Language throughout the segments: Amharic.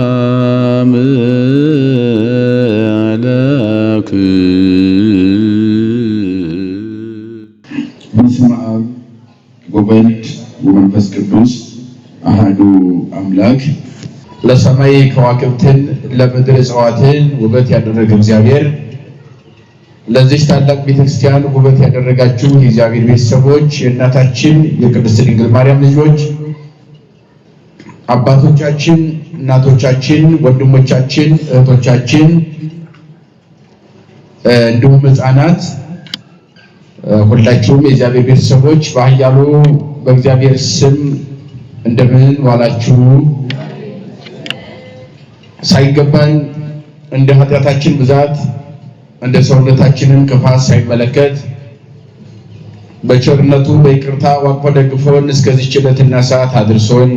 ሰላም ለክ በስመ አብ ወወልድ ወመንፈስ ቅዱስ አሐዱ አምላክ። ለሰማይ ከዋክብትን ለምድር እጽዋትን ውበት ያደረገ እግዚአብሔር ለዚህ ታላቅ ቤተክርስቲያን ውበት ያደረጋችሁ የእግዚአብሔር ቤተሰቦች፣ የእናታችን የቅድስት ድንግል ማርያም ልጆች፣ አባቶቻችን፣ እናቶቻችን፣ ወንድሞቻችን፣ እህቶቻችን እንዲሁም ሕፃናት ሁላችሁም የእግዚአብሔር ቤተሰቦች በኃያሉ በእግዚአብሔር ስም እንደምን ዋላችሁ? ሳይገባን እንደ ኃጢአታችን ብዛት እንደ ሰውነታችንን ክፋት ሳይመለከት በቸርነቱ በይቅርታ ዋቅፎ ደግፎን እስከዚህ ዕለትና ሰዓት አድርሶን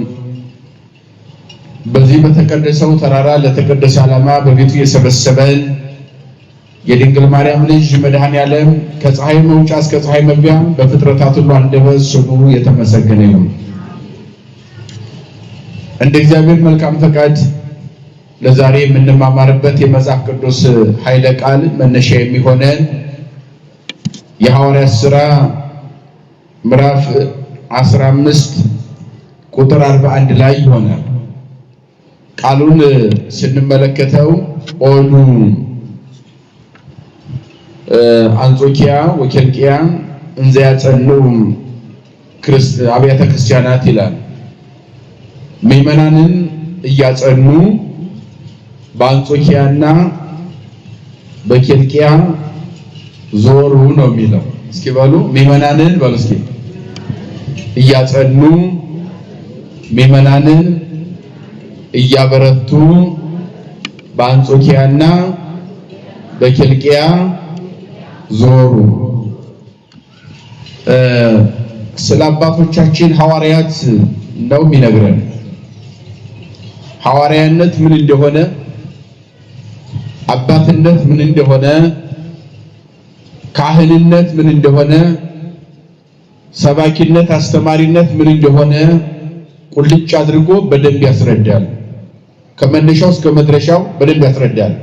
በዚህ በተቀደሰው ተራራ ለተቀደሰ ዓላማ በቤቱ የሰበሰበን የድንግል ማርያም ልጅ መድኃኔዓለም ከፀሐይ መውጫ እስከ ፀሐይ መግቢያ በፍጥረታት ሁሉ አንደበት ስሙ የተመሰገነ ይሁን። እንደ እግዚአብሔር መልካም ፈቃድ ለዛሬ የምንማማርበት የመጽሐፍ ቅዱስ ኃይለ ቃል መነሻ የሚሆነን የሐዋርያት ሥራ ምዕራፍ 15 ቁጥር 41 ላይ ይሆናል። ቃሉን ስንመለከተው ኦሉ አንጾኪያ ወኬልቅያ እንዘ ያጸኑ አብያተ ክርስቲያናት ይላል። ምዕመናንን እያጸኑ በአንጾኪያና በኬልቅያ ዞሩ ነው የሚለው። እስኪ በሉ ምዕመናንን በሉ እስኪ እያጸኑ ምዕመናንን እያበረቱ በአንጾኪያና በኬልቅያ ዞሩ። ስለ አባቶቻችን ሐዋርያት ነው የሚነግረን። ሐዋርያነት ምን እንደሆነ፣ አባትነት ምን እንደሆነ፣ ካህንነት ምን እንደሆነ፣ ሰባኪነት አስተማሪነት ምን እንደሆነ ቁልጭ አድርጎ በደንብ ያስረዳል። ከመነሻው እስከ መድረሻው በደንብ ያስረዳል።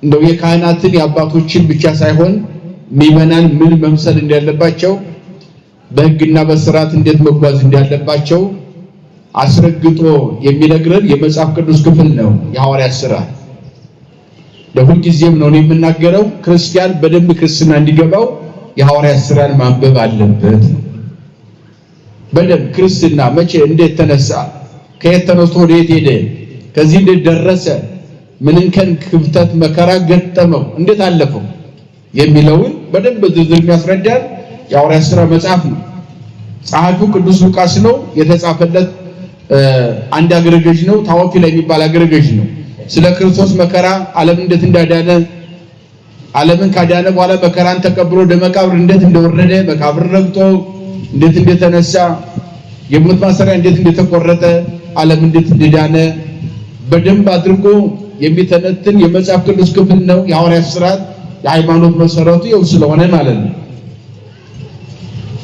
እንደው የካህናትን የአባቶችን ብቻ ሳይሆን ምዕመናን ምን መምሰል እንዳለባቸው፣ በሕግና በሥርዓት እንዴት መጓዝ እንዳለባቸው አስረግጦ የሚነግረን የመጽሐፍ ቅዱስ ክፍል ነው የሐዋርያት ሥራ። ለሁል ጊዜም ነው የምናገረው፣ ክርስቲያን በደንብ ክርስትና እንዲገባው የሐዋርያት ሥራን ማንበብ አለበት። በደንብ ክርስትና መቼ እንዴት ተነሳ፣ ከየት ተነስቶ ወደ የት ሄደ፣ ከዚህ እንዴት ደረሰ፣ ምን እንከን ክፍተት መከራ ገጠመው፣ እንዴት አለፈው የሚለውን በደንብ ዝርዝር የሚያስረዳን የሐዋርያት ሥራ መጽሐፍ ነው። ጸሐፊው ቅዱስ ሉቃስ ነው። የተጻፈለት አንድ አገረ ገዥ ነው፣ ታዎፊላ የሚባል አገረ ገዥ ነው። ስለ ክርስቶስ መከራ ዓለም እንዴት እንዳዳነ፣ ዓለምን ካዳነ በኋላ መከራን ተቀብሎ ወደ መቃብር እንዴት እንደወረደ፣ መቃብር ረግጦ እንዴት እንደተነሳ፣ የሞት ማሰሪያ እንዴት እንደተቆረጠ፣ ዓለም እንዴት እንደዳነ በደንብ አድርጎ የሚተነትን የመጽሐፍ ቅዱስ ክፍል ነው። የሐዋርያት ሥራ የሃይማኖት መሰረቱ ይኸው ስለሆነ ማለት ነው።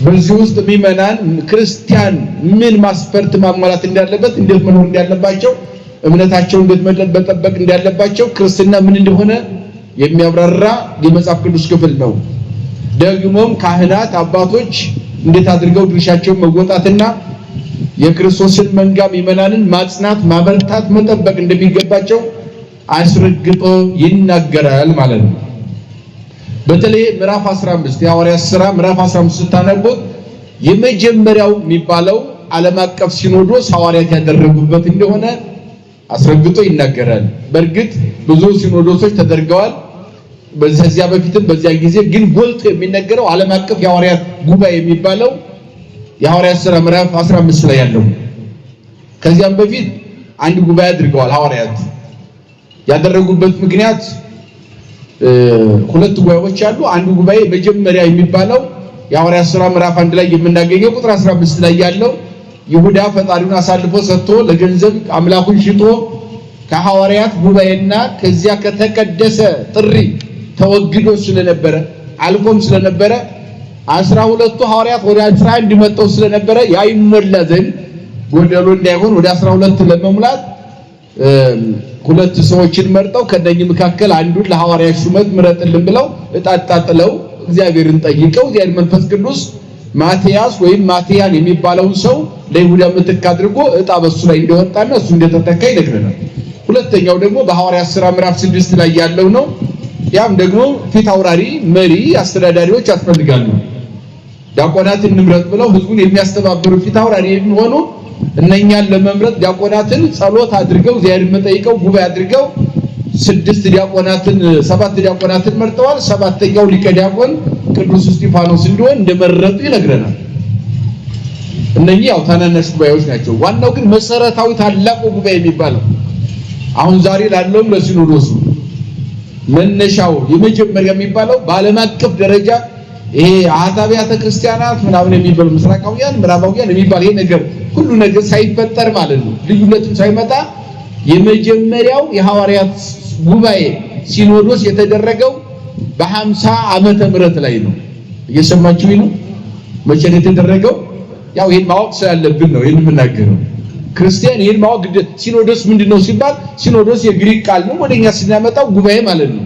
በዚህ ውስጥ ምዕመናን ክርስቲያን ምን ማስፈርት ማሟላት እንዳለበት፣ እንዴት መኖር እንዳለባቸው፣ እምነታቸውን እንዴት መጠበቅ እንዳለባቸው፣ ክርስትና ምን እንደሆነ የሚያብራራ የመጽሐፍ ቅዱስ ክፍል ነው። ደግሞም ካህናት አባቶች እንዴት አድርገው ድርሻቸውን መወጣትና የክርስቶስን መንጋ ምዕመናንን ማጽናት፣ ማበርታት፣ መጠበቅ እንደሚገባቸው አስረግጦ ይናገራል ማለት ነው። በተለይ ምዕራፍ 15 የሐዋርያት ሥራ ምዕራፍ 15 ስታነቡት የመጀመሪያው የሚባለው ዓለም አቀፍ ሲኖዶስ ሐዋርያት ያደረጉበት እንደሆነ አስረግጦ ይናገራል። በእርግጥ ብዙ ሲኖዶሶች ተደርገዋል በዚያ በፊትም በዚያ ጊዜ፣ ግን ጎልቶ የሚነገረው ዓለም አቀፍ የሐዋርያት ጉባኤ የሚባለው የሐዋርያት ሥራ ምዕራፍ 15 ላይ ያለው። ከዚያም በፊት አንድ ጉባኤ አድርገዋል ሐዋርያት። ያደረጉበት ምክንያት ሁለት ጉባኤዎች አሉ። አንዱ ጉባኤ መጀመሪያ የሚባለው የሐዋርያት ሥራ ምዕራፍ 1 ላይ የምናገኘው ቁጥር 15 ላይ ያለው ይሁዳ ፈጣሪውን አሳልፎ ሰጥቶ ለገንዘብ አምላኩን ሽጦ ከሐዋርያት ጉባኤና ከዚያ ከተቀደሰ ጥሪ ተወግዶ ስለነበረ አልፎም ስለነበረ 12ቱ ሐዋርያት ወደ 11 መጥተው ስለነበረ ያይሞላ ዘንድ ጎደሎ እንዳይሆን ወደ 12 ለመሙላት ሁለት ሰዎችን መርጠው ከነኚህ መካከል አንዱን ለሐዋርያ ሹመት ምረጥልን ብለው እጣጣጥለው እግዚአብሔርን ጠይቀው እግዚአብሔር መንፈስ ቅዱስ ማቲያስ ወይም ማቲያን የሚባለውን ሰው ለይሁዳ ምትክ አድርጎ እጣ በሱ ላይ እንደወጣና እሱ እንደተተካ ይነግረናል። ሁለተኛው ደግሞ በሐዋርያት ሥራ ምዕራፍ 6 ላይ ያለው ነው። ያም ደግሞ ፊት አውራሪ መሪ አስተዳዳሪዎች ያስፈልጋሉ። ዲያቆናትን እንምረጥ ብለው ህዝቡን የሚያስተባብሩ ፊት አውራሪ የሚሆኑ እነኛን ለመምረጥ ዲያቆናትን ጸሎት አድርገው እግዚአብሔርን መጠይቀው ጉባኤ አድርገው 7 ዲያቆናትን መርጠዋል። ሰባተኛው ሊቀ ዲያቆን ቅዱስ እስጢፋኖስ እንደሆነ እንደመረጡ ይነግረናል። እነኚህ ያው ታናናሽ ጉባኤዎች ናቸው። ዋናው ግን መሰረታዊ ታላቁ ጉባኤ የሚባለው አሁን ዛሬ ላለውም ለሲኖዶሱ መነሻው የመጀመሪያ የሚባለው በዓለም አቀፍ ደረጃ ይሄ አብያተ ክርስቲያናት ምናምን የሚባሉ ምስራቃውያን ምዕራባውያን የሚባል ይሄ ነገር ሁሉ ነገር ሳይፈጠር ማለት ነው ልዩነትም ሳይመጣ የመጀመሪያው የሐዋርያት ጉባኤ ሲኖዶስ የተደረገው በ50 ዓመተ ምህረት ላይ ነው። እየሰማችሁኝ ነው? መቼ ነው የተደረገው? ያው ይሄን ማወቅ ስላለብን ነው ይሄን የምናገረው። ክርስቲያን ይሄን ማወቅ ሲኖዶስ ምንድነው ሲባል ሲኖዶስ የግሪክ ቃል ነው። ወደኛ ስናመጣው ጉባኤ ማለት ነው።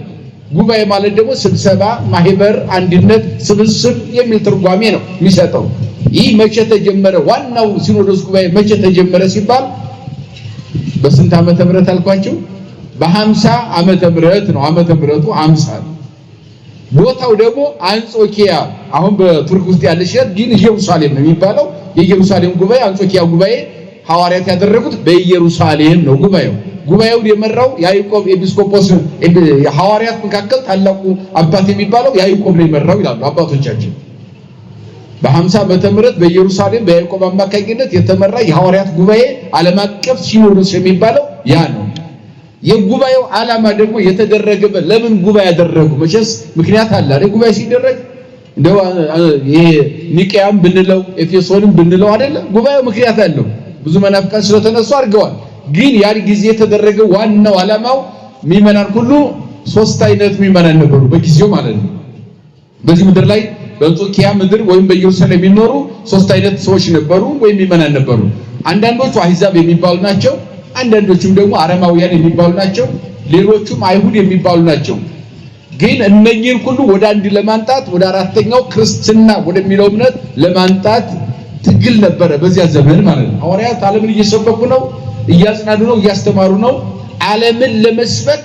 ጉባኤ ማለት ደግሞ ስብሰባ፣ ማህበር፣ አንድነት፣ ስብስብ የሚል ትርጓሜ ነው የሚሰጠው። ይህ መቼ ተጀመረ? ዋናው ሲኖዶስ ጉባኤ መቼ ተጀመረ ሲባል በስንት ዓመተ ምህረት አልኳችሁ? በ50 ዓመተ ምህረት ነው። ዓመተ ምህረቱ 50 ነው። ቦታው ደግሞ አንጾኪያ አሁን በቱርክ ውስጥ ያለች ግን ኢየሩሳሌም ነው የሚባለው። የኢየሩሳሌም ጉባኤ አንጾኪያ ጉባኤ ሐዋርያት ያደረጉት በኢየሩሳሌም ነው። ጉባኤውን የመራው ያዕቆብ ኤጲስቆጶስ ሐዋርያት መካከል ታላቁ አባት የሚባለው ያዕቆብ ነው የመራው ይላሉ አባቶቻችን። በ50 ዓመተ ምህረት በኢየሩሳሌም በያዕቆብ አማካኝነት የተመራ የሐዋርያት ጉባኤ ዓለም አቀፍ ሲኖዶስ የሚባለው ያ ነው። የጉባኤው ዓላማ ደግሞ የተደረገበት ለምን ጉባኤ ያደረጉ? መቼስ ምክንያት አለ አይደል? ጉባኤ ሲደረግ እንደው ይሄ ኒቄያም ብንለው ኤፌሶንም ብንለው አይደለ? ጉባኤው ምክንያት አለው። ብዙ መናፍቃን ስለተነሱ አድርገዋል። ግን ያን ጊዜ የተደረገው ዋናው ዓላማው ምዕመናን ሁሉ 3 አይነት ምዕመናን ነበሩ በጊዜው ማለት ነው። በዚህ ምድር ላይ በአንጾኪያ ምድር ወይም በኢየሩሳሌም የሚኖሩ 3 አይነት ሰዎች ነበሩ ወይም ምዕመናን ነበሩ። አንዳንዶቹ አሕዛብ የሚባሉ ናቸው። አንዳንዶቹም ደግሞ አረማውያን የሚባሉ ናቸው። ሌሎቹም አይሁድ የሚባሉ ናቸው። ግን እነኚህን ሁሉ ወደ አንድ ለማንጣት ወደ አራተኛው ክርስትና ወደሚለው እምነት ለማንጣት ትግል ነበረ በዚያ ዘመን ማለት ነው። ሐዋርያት ዓለምን እየሰበኩ ነው፣ እያጽናኑ ነው፣ እያስተማሩ ነው። ዓለምን ለመስበክ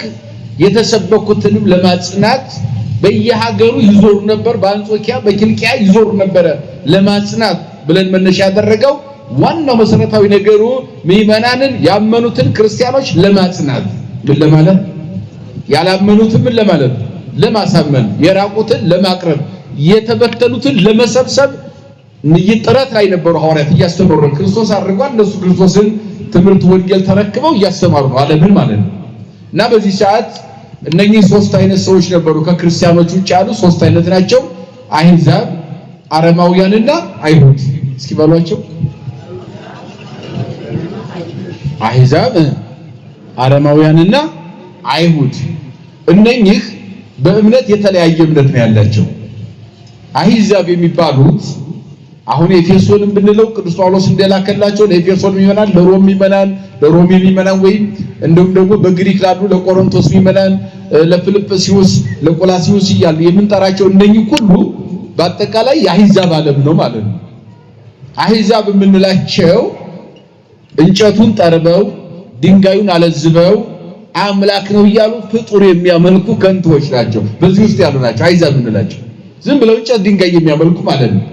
የተሰበኩትንም ለማጽናት በየሀገሩ ይዞሩ ነበር። በአንጾኪያ በኪልቅያ ይዞሩ ነበረ ለማጽናት ብለን መነሻ ያደረገው ዋናው መሰረታዊ ነገሩ ምዕመናንን ያመኑትን ክርስቲያኖች ለማጽናት ምን ለማለት ያላመኑትን ምን ለማለት ለማሳመን፣ የራቁትን ለማቅረብ፣ የተበተኑትን ለመሰብሰብ ጥረት ላይ ነበሩ ሐዋርያት እያስተማሩ ነው። ክርስቶስ አድርጓል። እነሱ ክርስቶስን ትምህርት ወንጌል ተረክበው እያስተማሩ ነው ዓለምን ማለት ነው። እና በዚህ ሰዓት እነኚህ 3 አይነት ሰዎች ነበሩ። ከክርስቲያኖች ውጭ ያሉ 3 አይነት ናቸው። አሕዛብ፣ አረማውያንና አይሁድ። እስኪ ባሏቸው አሕዛብ፣ አረማውያንና አይሁድ። እነኚህ በእምነት የተለያየ እምነት ነው ያላቸው። አሕዛብ የሚባሉት አሁን ኤፌሶንን ብንለው ቅዱስ ጳውሎስ እንደላከላቸው ለኤፌሶን ምዕመናን፣ ለሮም ምዕመናን፣ ለሮሜ ምዕመናን ወይም እንደውም ደግሞ በግሪክ ላሉ ለቆሮንቶስ ምዕመናን፣ ለፊልጵስዩስ፣ ለቆላሲዩስ እያሉ የምንጠራቸው እነኚህ ሁሉ በአጠቃላይ የአሕዛብ ዓለም ነው ማለት ነው። አሕዛብ የምንላቸው እንጨቱን ጠርበው ድንጋዩን አለዝበው አምላክ ነው እያሉ ፍጡር የሚያመልኩ ከንቶች ናቸው። በዚህ ውስጥ ያሉ ናቸው አሕዛብ የምንላቸው። ዝም ብለው እንጨት ድንጋይ የሚያመልኩ ማለት ነው።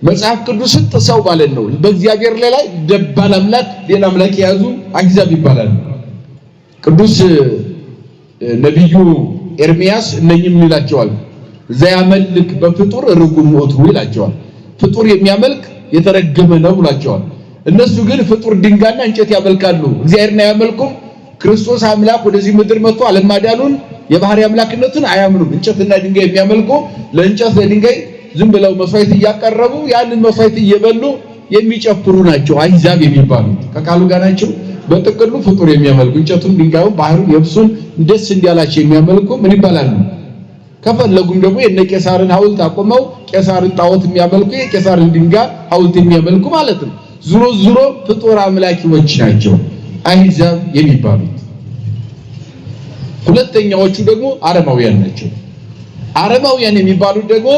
መጽሐፍ ቅዱስን ጥሰው ማለት ነው። በእግዚአብሔር ላይ ደባል አምላክ ሌላ አምላክ የያዙ አሕዛብ ይባላሉ። ቅዱስ ነቢዩ ኤርሚያስ እነኝም ይላቸዋል ዘያመልክ በፍጡር ርጉም ሞቱ ይላቸዋል። ፍጡር የሚያመልክ የተረገመ ነው ብሏቸዋል። እነሱ ግን ፍጡር ድንጋይና እንጨት ያመልካሉ፣ እግዚአብሔርን አያመልኩም። ክርስቶስ አምላክ ወደዚህ ምድር መጥቶ ዓለም ማዳኑን የባህሪ አምላክነቱን አያምኑም። እንጨትና ድንጋይ የሚያመልኩ ለእንጨት ለድንጋይ ዝም ብለው መስዋዕት እያቀረቡ ያንን መስዋዕት እየበሉ የሚጨፍሩ ናቸው አሕዛብ የሚባሉት። ከቃሉ ጋር ናቸው። በጥቅሉ ፍጡር የሚያመልኩ እንጨቱን፣ ድንጋዩን፣ ባህሩን፣ የብሱን ደስ እንዲያላቸው የሚያመልኩ ምን ይባላሉ? ከፈለጉም ደግሞ የነ ቄሳርን ሐውልት አቆመው ቄሳርን ጣዖት የሚያመልኩ የቄሳርን ድንጋይ ሐውልት የሚያመልኩ ማለት ነው። ዙሮ ፍጡር አምላኪዎች ናቸው አሕዛብ የሚባሉት። ሁለተኛዎቹ ደግሞ አረማውያን ናቸው። አረማውያን የሚባሉት ደግሞ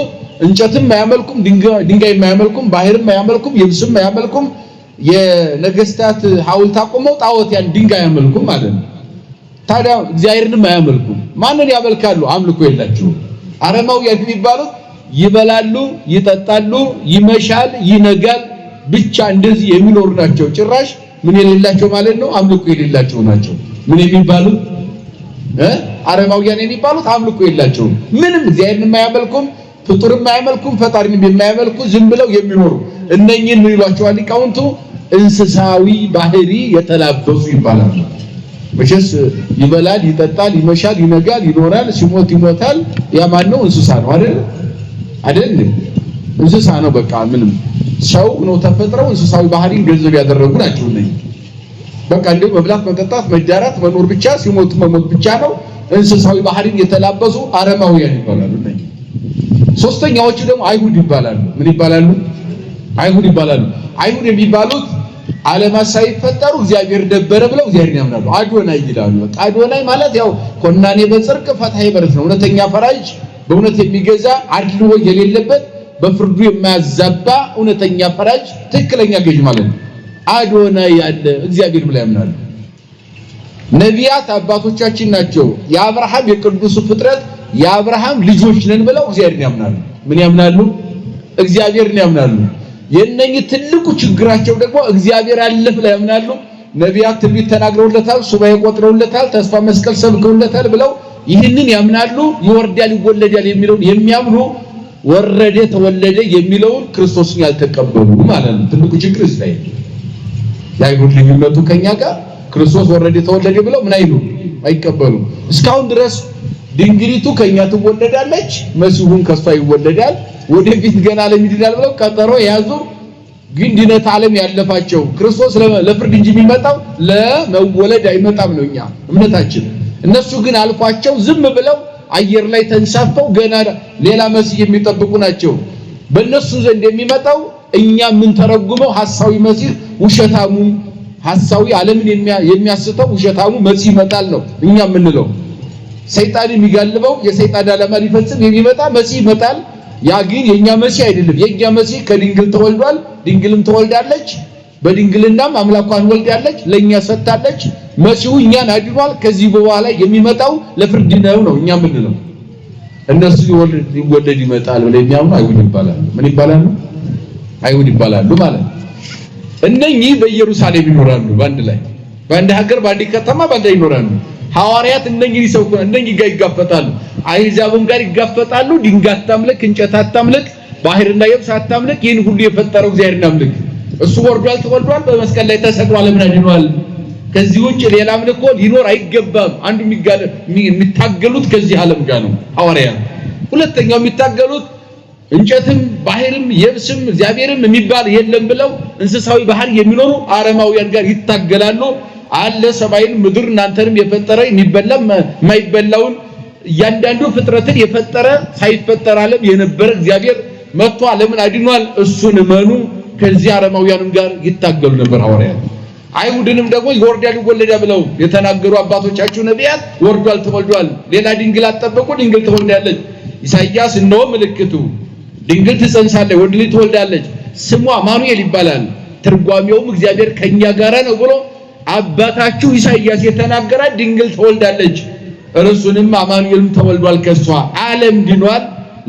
እንጨትም አያመልኩም፣ ድንጋይ አያመልኩም፣ ባህርም አያመልኩም፣ የብስም አያመልኩም፣ የነገስታት ሐውልት አቆመው ጣዖት ያን ድንጋይ አያመልኩም ማለት ነው። ታዲያ እግዚአብሔርንም አያመልኩም። ማንን ያመልካሉ? አምልኮ የላቸውም። አረማውያን የሚባሉት ይበላሉ፣ ይጠጣሉ፣ ይመሻል፣ ይነጋል ብቻ እንደዚህ የሚኖሩ ናቸው። ጭራሽ ምን የሌላቸው ማለት ነው? አምልኮ የሌላቸው ናቸው። ምን የሚባሉት አረማውያን የሚባሉት አምልኮ የላቸውም። ምንም እግዚአብሔርንም አያመልኩም፣ ፍጡርም አያመልኩም፣ ፈጣሪንም የማያመልኩ ዝም ብለው የሚኖሩ እነኚህን ምን ይሏቸዋል ሊቃውንቱ? እንስሳዊ ባህሪ የተላበሱ ይባላሉ። መቼስ ይበላል፣ ይጠጣል፣ ይመሻል፣ ይነጋል፣ ይኖራል፣ ሲሞት ይሞታል። ያ ማን ነው? እንስሳ ነው አይደል? እንስሳ ነው በቃ። ምንም ሰው ነው ተፈጥረው እንስሳዊ ባህሪን ገንዘብ ያደረጉ ናቸው እነኚህ። በቃ እንደው መብላት፣ መጠጣት፣ መዳራት፣ መኖር ብቻ፣ ሲሞት መሞት ብቻ ነው። እንስሳዊ ባህሪን የተላበሱ አረማውያን ይባላሉ እነኚህ። ሶስተኛዎቹ ደግሞ አይሁድ ይባላሉ። ምን ይባላሉ? አይሁድ ይባላሉ። አይሁድ የሚባሉት ዓለማት ሳይፈጠሩ እግዚአብሔር ነበረ ብለው እግዚአብሔርን ያምናሉ። አዶናይ ይላሉ። አዶናይ ማለት ያው ኮናኔ በጽድቅ ፈታሄ በረት ነው። እውነተኛ ፈራጅ፣ በእውነት የሚገዛ አድልዎ የሌለበት በፍርዱ የማያዛባ እውነተኛ ፈራጅ፣ ትክክለኛ ገዥ ማለት ነው። አዶናይ ያለ እግዚአብሔር ብለው ያምናሉ። ነቢያት አባቶቻችን ናቸው። የአብርሃም የቅዱስ ፍጥረት የአብርሃም ልጆች ነን ብለው እግዚአብሔርን ያምናሉ። ምን ያምናሉ? እግዚአብሔርን ያምናሉ። የነኚህ ትልቁ ችግራቸው ደግሞ እግዚአብሔር አለ ብለው ያምናሉ። ነቢያት ትንቢት ተናግረውለታል፣ ሱባኤ ቆጥረውለታል፣ ተስፋ መስቀል ሰብከውለታል ብለው ይህንን ያምናሉ። ይወርዳል ይወለዳል የሚለውን የሚያምኑ ወረደ ተወለደ የሚለውን ክርስቶስን ያልተቀበሉ ማለት ነው። ትልቁ ችግር እዚህ ላይ የአይሁድ ልዩነቱ ከኛ ጋር ክርስቶስ ወረደ ተወለደ ብለው ምን አይሉ አይቀበሉ። እስካሁን ድረስ ድንግሊቱ ከኛ ትወለዳለች፣ መሲሁን ከሷ ይወለዳል፣ ወደፊት ገና ለሚድናል ብለው ቀጠሮ የያዙ ግን ድነት ዓለም ያለፋቸው ክርስቶስ ለፍርድ እንጂ የሚመጣው ለመወለድ አይመጣም ነው እኛ እምነታችን። እነሱ ግን አልፏቸው ዝም ብለው አየር ላይ ተንሳፈው ገና ሌላ መሲህ የሚጠብቁ ናቸው። በእነሱ ዘንድ የሚመጣው እኛ ምን ተረጉመው ሐሳዊ መሲህ ውሸታሙ ሐሳዊ ዓለምን የሚያስተው ውሸታሙ መሲህ ይመጣል ነው እኛ የምንለው። ሰይጣን የሚጋልበው የሰይጣን ዓላማ ሊፈጽም የሚመጣ መሲህ ይመጣል። ያ ግን የኛ መሲህ አይደለም። የኛ መሲህ ከድንግል ተወልዷል፣ ድንግልም ተወልዳለች፣ በድንግልናም አምላኳን ወልዳለች፣ ለኛ ሰጥታለች። መሲሁ እኛን አድኗል። ከዚህ በኋላ የሚመጣው ለፍርድ ነው እኛ የምንለው። እነሱ ይወለድ ይመጣል ብለው የሚያምኑ አይሁድ ይባላሉ። ምን ይባላሉ? አይሁድ ይባላሉ ማለት ነው። እነኚህ በኢየሩሳሌም ይኖራሉ። በአንድ ሀገር፣ በአንድ ከተማ ባንድ ይኖራሉ። ሐዋርያት እነኚህ ይሰብኩ እነኚህ ጋር ይጋፈጣሉ። አይዛብም ጋር ይጋፈጣሉ። ድንጋይ አታምልክ፣ እንጨት አታምልክ፣ ባህርና የብስ አታምልክ፣ ይህን ሁሉ የፈጠረው እግዚአብሔርን አምልክ። እሱ ወርዷል ተወልዷል፣ በመስቀል ላይ ተሰቅሏል፣ ለምን አድኗል። ከዚህ ውጭ ሌላ አምልኮ ሊኖር አይገባም። አንዱ የሚታገሉት ከዚህ ዓለም ጋር ነው ሐዋርያት። ሁለተኛው የሚታገሉት እንጨትም ባህርም የብስም እግዚአብሔርም የሚባል የለም ብለው እንስሳዊ ባህር የሚኖሩ አረማውያን ጋር ይታገላሉ። አለ ሰማይን ምድር እናንተንም የፈጠረ የሚበላ የማይበላውን እያንዳንዱ ፍጥረትን የፈጠረ ሳይፈጠር ዓለም የነበረ እግዚአብሔር መጥቶ ዓለምን አድኗል፣ እሱን እመኑ። ከዚህ አረማውያንም ጋር ይታገሉ ነበር ሐዋርያት። አይሁድንም ደግሞ ይወርዳል ይወለዳል ብለው የተናገሩ አባቶቻችሁ ነቢያት ወርዷል ተወልዷል፣ ሌላ ድንግል አትጠብቁ፣ ድንግል ትወልዳለች። ኢሳይያስ እነሆ ምልክቱ ድንግል ትጸንሳለች፣ ወንድ ልጅ ትወልዳለች፣ ስሙ አማኑኤል ይባላል፣ ትርጓሜውም እግዚአብሔር ከኛ ጋር ነው ብሎ አባታችሁ ኢሳይያስ የተናገረ ድንግል ተወልዳለች፣ እርሱንም አማኑኤልም ተወልዷል፣ ከሷ ዓለም ድኗል።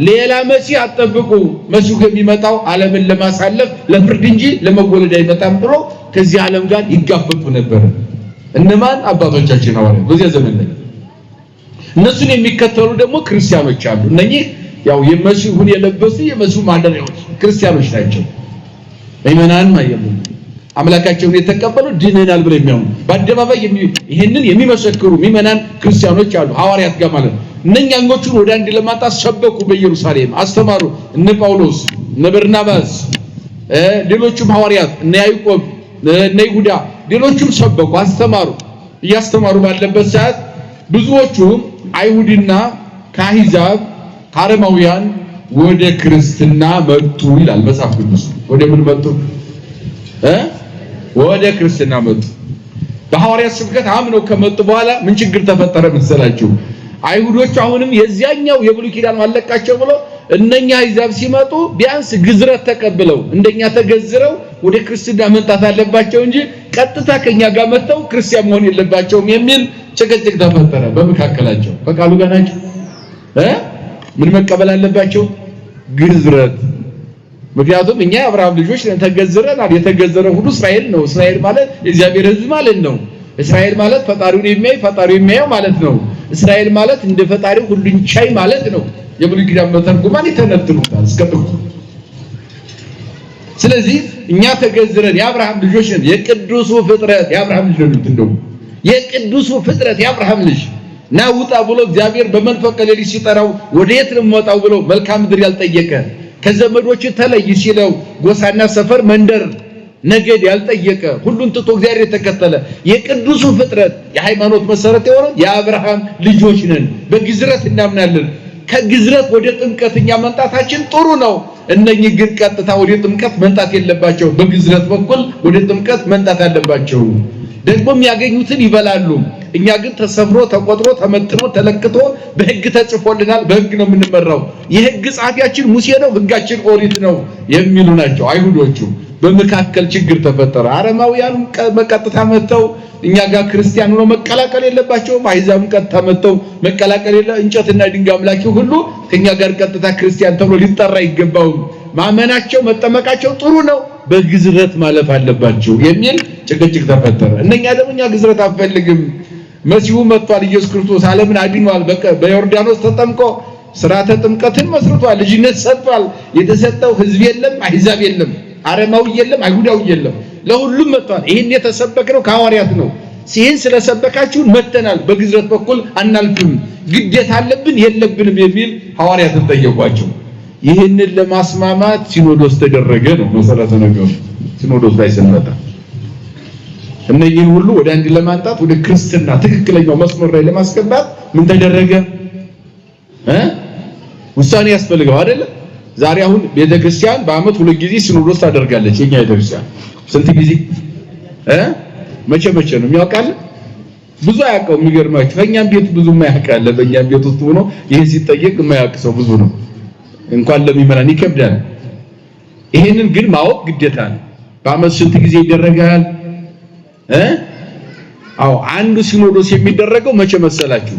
ሌላ መሲህ አትጠብቁ፣ መሲሁ የሚመጣው ዓለምን ለማሳለፍ ለፍርድ እንጂ ለመወለድ አይመጣም ብሎ ከዚህ ዓለም ጋር ይጋፈጡ ነበር። እነማን? አባቶቻችን ሐዋርያት በዚያ ዘመን ላይ። እነሱን የሚከተሉ ደግሞ ክርስቲያኖች አሉ። እነኚህ ያው የመሲሁን የለበሱ የመሲሁ ማደሪያዎች ክርስቲያኖች ናቸው። ምእመናን አይደሉም። አምላካቸውን የተቀበሉ ድነናል ብለው የሚያምኑ በአደባባይ ይሄንን የሚመሰክሩ ምእመናን ክርስቲያኖች አሉ ሐዋርያት ጋር ማለት ነው። እነኛኞቹን ወደ አንድ ለማጣት ሰበኩ፣ በኢየሩሳሌም አስተማሩ። እነ ጳውሎስ፣ እነ በርናባስ፣ ሌሎችም ሐዋርያት እነ ያዕቆብ፣ እነ ይሁዳ ሌሎችም ሰበኩ፣ አስተማሩ። እያስተማሩ ባለበት ሰዓት ብዙዎቹ አይሁድና ከአሕዛብ አረማውያን ወደ ክርስትና መጡ ይላል መጽሐፍ ቅዱስ። ወደ ምን መጡ? ወደ ክርስትና መጡ። በሐዋርያት ስብከት አምነው ከመጡ በኋላ ምን ችግር ተፈጠረ መሰላችሁ? አይሁዶች አሁንም የዚያኛው የብሉይ ኪዳን አለቃቸው ብሎ እነኛ አሕዛብ ሲመጡ ቢያንስ ግዝረት ተቀብለው እንደኛ ተገዝረው ወደ ክርስትና መምጣት አለባቸው እንጂ ቀጥታ ከኛ ጋር መጥተው ክርስቲያን መሆን የለባቸውም የሚል ጭቅጭቅ ተፈጠረ በመካከላቸው። በቃሉ ጋር ናቸው። ምን መቀበል አለባቸው? ግዝረት። ምክንያቱም እኛ የአብርሃም ልጆች ተገዝረናል። የተገዘረ ሁሉ እስራኤል ነው። እስራኤል ማለት የእግዚአብሔር ሕዝብ ማለት ነው። እስራኤል ማለት ፈጣሪውን የሚያይ ፈጣሪው የሚያየው ማለት ነው። እስራኤል ማለት እንደ ፈጣሪው ሁሉን ቻይ ማለት ነው። የብሉይ ኪዳን መተርጉማን ይተነትኑታል እስከ ጥቁ። ስለዚህ እኛ ተገዝረን የአብርሃም ልጆች ነን። የቅዱሱ ፍጥረት የአብርሃም ልጅ ነው። እንደው የቅዱሱ ፍጥረት የአብርሃም ልጅ ና ውጣ ብሎ እግዚአብሔር በመንፈቀ ሌሊት ሲጠራው ወዴት ነው የምወጣው ብሎ መልካም ምድር ያልጠየቀ ከዘመዶች ተለይ ሲለው ጎሳና ሰፈር መንደር ነገድ ያልጠየቀ ሁሉን ትቶ እግዚአብሔር የተከተለ የቅዱሱ ፍጥረት የሃይማኖት መሰረት የሆነ የአብርሃም ልጆች ነን። በግዝረት እናምናለን። ከግዝረት ወደ ጥምቀት እኛ መምጣታችን ጥሩ ነው። እነኚህ ግን ቀጥታ ወደ ጥምቀት መምጣት የለባቸው። በግዝረት በኩል ወደ ጥምቀት መምጣት አለባቸው። ደግሞ የሚያገኙትን ይበላሉ። እኛ ግን ተሰፍሮ ተቆጥሮ ተመጥኖ ተለክቶ በሕግ ተጽፎልናል። በሕግ ነው የምንመራው። የሕግ ጻፊያችን ሙሴ ነው፣ ሕጋችን ኦሪት ነው የሚሉ ናቸው አይሁዶቹ። በመካከል ችግር ተፈጠረ። አረማውያኑ በቀጥታ መተው እኛ ጋር ክርስቲያን ሆኖ መቀላቀል የለባቸውም። አሕዛብም ቀጥታ መተው መቀላቀል የለ እንጨትና ድንጋይ አምላኪ ሁሉ ከኛ ጋር ቀጥታ ክርስቲያን ተብሎ ሊጠራ አይገባውም። ማመናቸው መጠመቃቸው ጥሩ ነው፣ በግዝረት ማለፍ አለባቸው የሚል ጭቅጭቅ ተፈጠረ። እነኛ ደግሞ እኛ ግዝረት አንፈልግም፣ መሲሁ መጥቷል፣ ኢየሱስ ክርስቶስ ዓለምን አድኗል፣ በዮርዳኖስ ተጠምቆ ሥርዓተ ጥምቀትን መስርቷል፣ ልጅነት ሰጥቷል። የተሰጠው ሕዝብ የለም፣ አሕዛብ የለም፣ አረማዊ የለም፣ አይሁዳዊ የለም፣ ለሁሉም መጥቷል። ይሄን የተሰበከው ከሐዋርያት ነው። ይሄን ስለሰበካችሁ መተናል፣ በግዝረት በኩል አናልፍም፣ ግዴታ አለብን የለብንም የሚል ሐዋርያትን ጠየቋቸው። ይህንን ለማስማማት ሲኖዶስ ተደረገ ነው መሰረተ ነገሩ። ሲኖዶስ ላይ ስንመጣ እነዚህን ሁሉ ወደ አንድ ለማንጣት ወደ ክርስትና ትክክለኛው መስመር ላይ ለማስገባት ምን ተደረገ? ውሳኔ ያስፈልገው አይደለ? ዛሬ አሁን ቤተክርስቲያን በአመት 2 ጊዜ ሲኖዶስ ታደርጋለች። የኛ ቤተክርስቲያን ስንት ጊዜ መቼ ነው የሚያውቃል? ብዙ አያውቀው። የሚገርማችሁ ከኛም ቤት ብዙ የማያውቃል። በእኛም ቤት ውስጥ ሆኖ ይሄ ሲጠየቅ የማያውቅ ሰው ብዙ ነው። እንኳን ለሚመናን ይከብዳል። ይሄንን ግን ማወቅ ግዴታ ነው። በአመት ስንት ጊዜ ይደረጋል? አንዱ ሲኖዶስ የሚደረገው መቼ መሰላችሁ?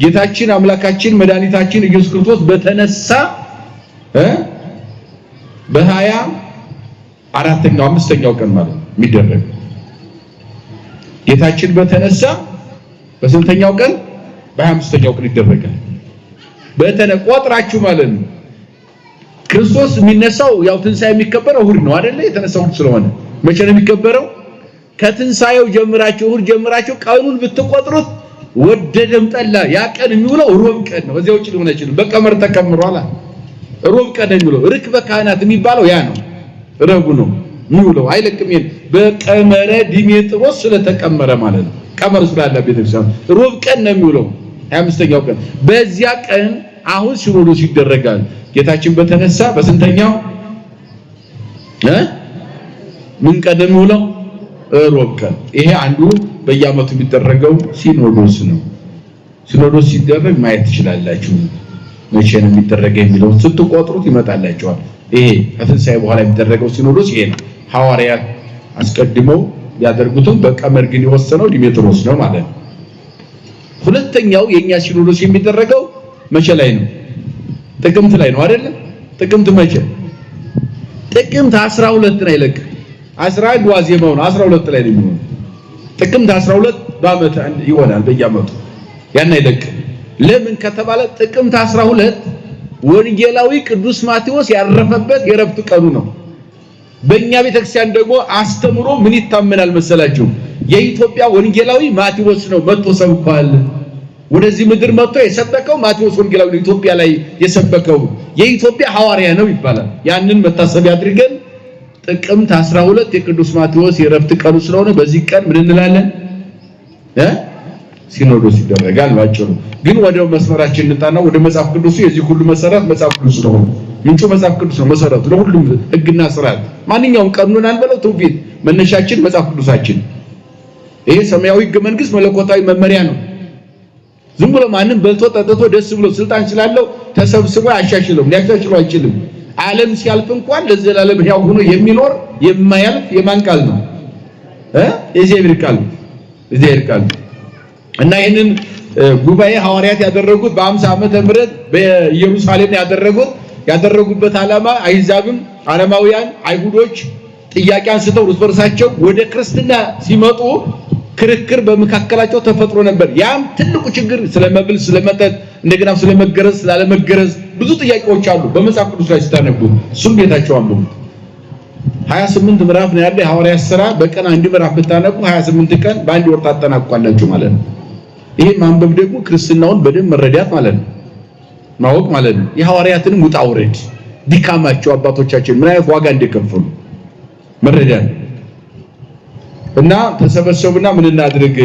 ጌታችን አምላካችን መድኃኒታችን ኢየሱስ ክርስቶስ በተነሳ በ24ኛው 5ኛው ቀን ማለት ነው የሚደረግ። ጌታችን በተነሳ በስንተኛው ቀን? በ25ኛው ቀን ይደረጋል። ቆጥራችሁ ማለት ነው። ክርስቶስ የሚነሳው ያው ትንሣኤ የሚከበረው እሑድ ነው አይደለ? የተነሳው እሑድ ስለሆነ መቼ ነው የሚከበረው? ከትንሣኤው ጀምራችሁ እሑድ ጀምራችሁ ቀኑን ብትቆጥሩት ወደደም ጠላ ያ ቀን የሚውለው ሮብ ቀን ነው። እዚያው ውጭ ሊሆን አይችልም። በቀመር ተከምሯል። ሮብ ቀን ነው የሚውለው። ርክበ ካህናት የሚባለው ያ ነው። ረቡዕ ነው የሚውለው። አይለቅም። ይሄን በቀመረ ዲሜጥሮስ ስለተቀመረ ማለት ነው። ቀመር ስላለ ቤተክርስቲያን ሮብ ቀን ነው የሚውለው 25ኛው ቀን። በዚያ ቀን አሁን ሲኖዶስ ይደረጋል። ጌታችን በተነሳ በስንተኛው ምን ቀደም ውለው ሮብ ቀን። ይሄ አንዱ በየዓመቱ የሚደረገው ሲኖዶስ ነው። ሲኖዶስ ሲደረግ ማየት ትችላላችሁ። መቼ ነው የሚደረገው የሚለውን ስትቆጥሩት ይመጣላችኋል። ይሄ ከትንሣኤ በኋላ የሚደረገው ሲኖዶስ ይሄ ነው። ሐዋርያት አስቀድመው ያደርጉትም በቀመር ግን የወሰነው ዲሜጥሮስ ነው ማለት ነው። ሁለተኛው የኛ ሲኖዶስ የሚደረገው መቼ ላይ ነው? ጥቅምት ላይ ነው አይደል? ጥቅምት መቼ? ጥቅምት 12 ላይ ለቅ 11 ዋዜማው ነው 12 ላይ ነው የሚሆነው። ጥቅምት 12 በዓመት ይሆናል በየዓመቱ ያን አይለቅ። ለምን ከተባለ ጥቅምት 12 ወንጌላዊ ቅዱስ ማቴዎስ ያረፈበት የረፍት ቀኑ ነው። በእኛ ቤተክርስቲያን ደግሞ አስተምሮ ምን ይታመናል መሰላችሁ? የኢትዮጵያ ወንጌላዊ ማቴዎስ ነው መጥቶ ሰብኳል። ወደዚህ ምድር መጥቶ የሰበከው ማቴዎስ ወንጌላዊ ነው። ኢትዮጵያ ላይ የሰበከው የኢትዮጵያ ሐዋርያ ነው ይባላል። ያንን መታሰቢያ አድርገን ጥቅምት 12 የቅዱስ ማቴዎስ የረፍት ቀኑ ስለሆነ በዚህ ቀን ምን እንላለን? ሲኖዶስ ይደረጋል ባጭሩ። ግን ወደ መስመራችን እንጣና ወደ መጽሐፍ ቅዱስ የዚህ ሁሉ መሰረት መጽሐፍ ቅዱስ ነው። ምንጩ መጽሐፍ ቅዱስ ነው። መሰረቱ ለሁሉም ህግና ስርዓት ማንኛውም ቀኑን አንበለው ትውፊት መነሻችን መጽሐፍ ቅዱሳችን። ይሄ ሰማያዊ ህገ መንግስት መለኮታዊ መመሪያ ነው። ዝም ብሎ ማንም በልቶ ጠጥቶ ደስ ብሎ ስልጣን ስላለው ተሰብስቦ አሻሽለው ሊያሻሽለው አይችልም። ዓለም ሲያልፍ እንኳን ለዘላለም ሕያው ሆኖ የሚኖር የማያልፍ የማን ቃል ነው? የእግዚአብሔር ቃል። እና ይህንን ጉባኤ ሐዋርያት ያደረጉት በ50 ዓመተ ምህረት በኢየሩሳሌም ያደረጉበት ዓላማ አሕዛብም አረማውያን አይሁዶች ጥያቄ አንስተው እርስ በርሳቸው ወደ ክርስትና ሲመጡ ክርክር በመካከላቸው ተፈጥሮ ነበር። ያም ትልቁ ችግር ስለመብል ስለመጠጥ እንደገና ስለመገረዝ ስላለመገረዝ ብዙ ጥያቄዎች አሉ በመጽሐፍ ቅዱስ ላይ ስታነቡ። እሱም ቤታቸው አንብቡ። 28 ምዕራፍ ነው ያለው የሐዋርያት ሥራ። በቀን አንድ ምዕራፍ ብታነቡ 28 ቀን በአንድ ወር ታጠናቅቋላችሁ ማለት ነው። ይሄ ማንበብ ደግሞ ክርስትናውን በደንብ መረዳት ማለት ነው፣ ማወቅ ማለት ነው። የሐዋርያትን ውጣ ውረድ ድካማቸው አባቶቻችን ምን አይነት ዋጋ እንደከፈሉ መረዳት እና ተሰበሰቡና ምን እናድርግ?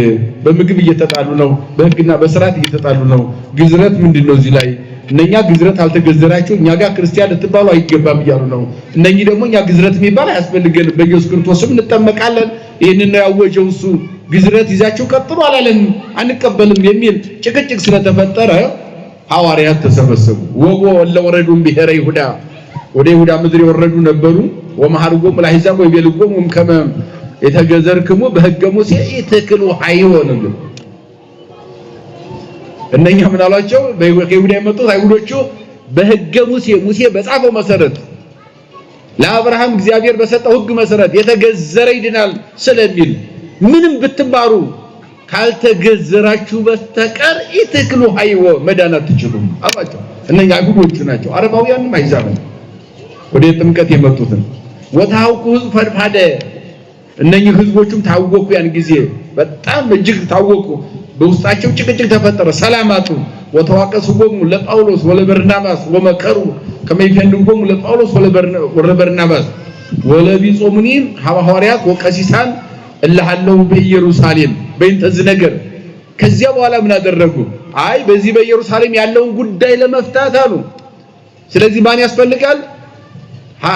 በምግብ እየተጣሉ ነው፣ በህግና በስርዓት እየተጣሉ ነው። ግዝረት ምንድነው? እዚህ ላይ እነኛ ግዝረት አልተገዘራችሁ እኛ ጋር ክርስቲያን ልትባሉ አይገባም እያሉ ነው። እነኚህ ደግሞ እኛ ግዝረት የሚባል አያስፈልገንም በኢየሱስ ክርስቶስም እንጠመቃለን። ይህንን ነው ያወጀው እሱ። ግዝረት ይዛችሁ ቀጥሉ አላለም፣ አንቀበልም የሚል ጭቅጭቅ ስለተፈጠረ ሐዋርያት ተሰበሰቡ። ወጎ ወለወረዱም ብሔረ ይሁዳ፣ ወደ ይሁዳ ምድር የወረዱ ነበሩ። ወመሐርጎም ለአሕዛብ ወይቤልጎም ከመ የተገዘርክሙ በሕገ ሙሴ ኢትክሉ ሐይወን። እነኛ ምን አሏቸው? በይሁዳ የመጡት አይሁዶቹ በሕገ ሙሴ በጻፈው መሰረት ለአብርሃም እግዚአብሔር በሰጠው ሕግ መሰረት የተገዘረ ይድናል ስለሚል ምንም ብትማሩ ካልተገዘራችሁ በስተቀር ኢትክሉ ሐይወ መዳን አትችሉም አሏቸው። እነኛ አይሁዶቹ ናቸው። አረማውያንም አይዛብም ወደ ጥምቀት የመጡትን ወታውቁ ሕዝብ ፈድፋደ። እነኚህ ህዝቦችም ታወቁ። ያን ጊዜ በጣም እጅግ ታወቁ። በውስጣቸው ጭቅጭቅ ተፈጠረ፣ ሰላም አጡ። ወተዋቀሱቦሙ ለጳውሎስ ወለበርናባስ ወመከሩ ከመ ይፈንድጎሙ ለጳውሎስ ወለበርናባስ ወለቢጾሙኒ ሐዋርያት ወቀሲሳን እልሃለሁ በኢየሩሳሌም በእንተዝ ነገር። ከዚያ በኋላ ምን አደረጉ? አይ በዚህ በኢየሩሳሌም ያለውን ጉዳይ ለመፍታት አሉ። ስለዚህ ማን ያስፈልጋል?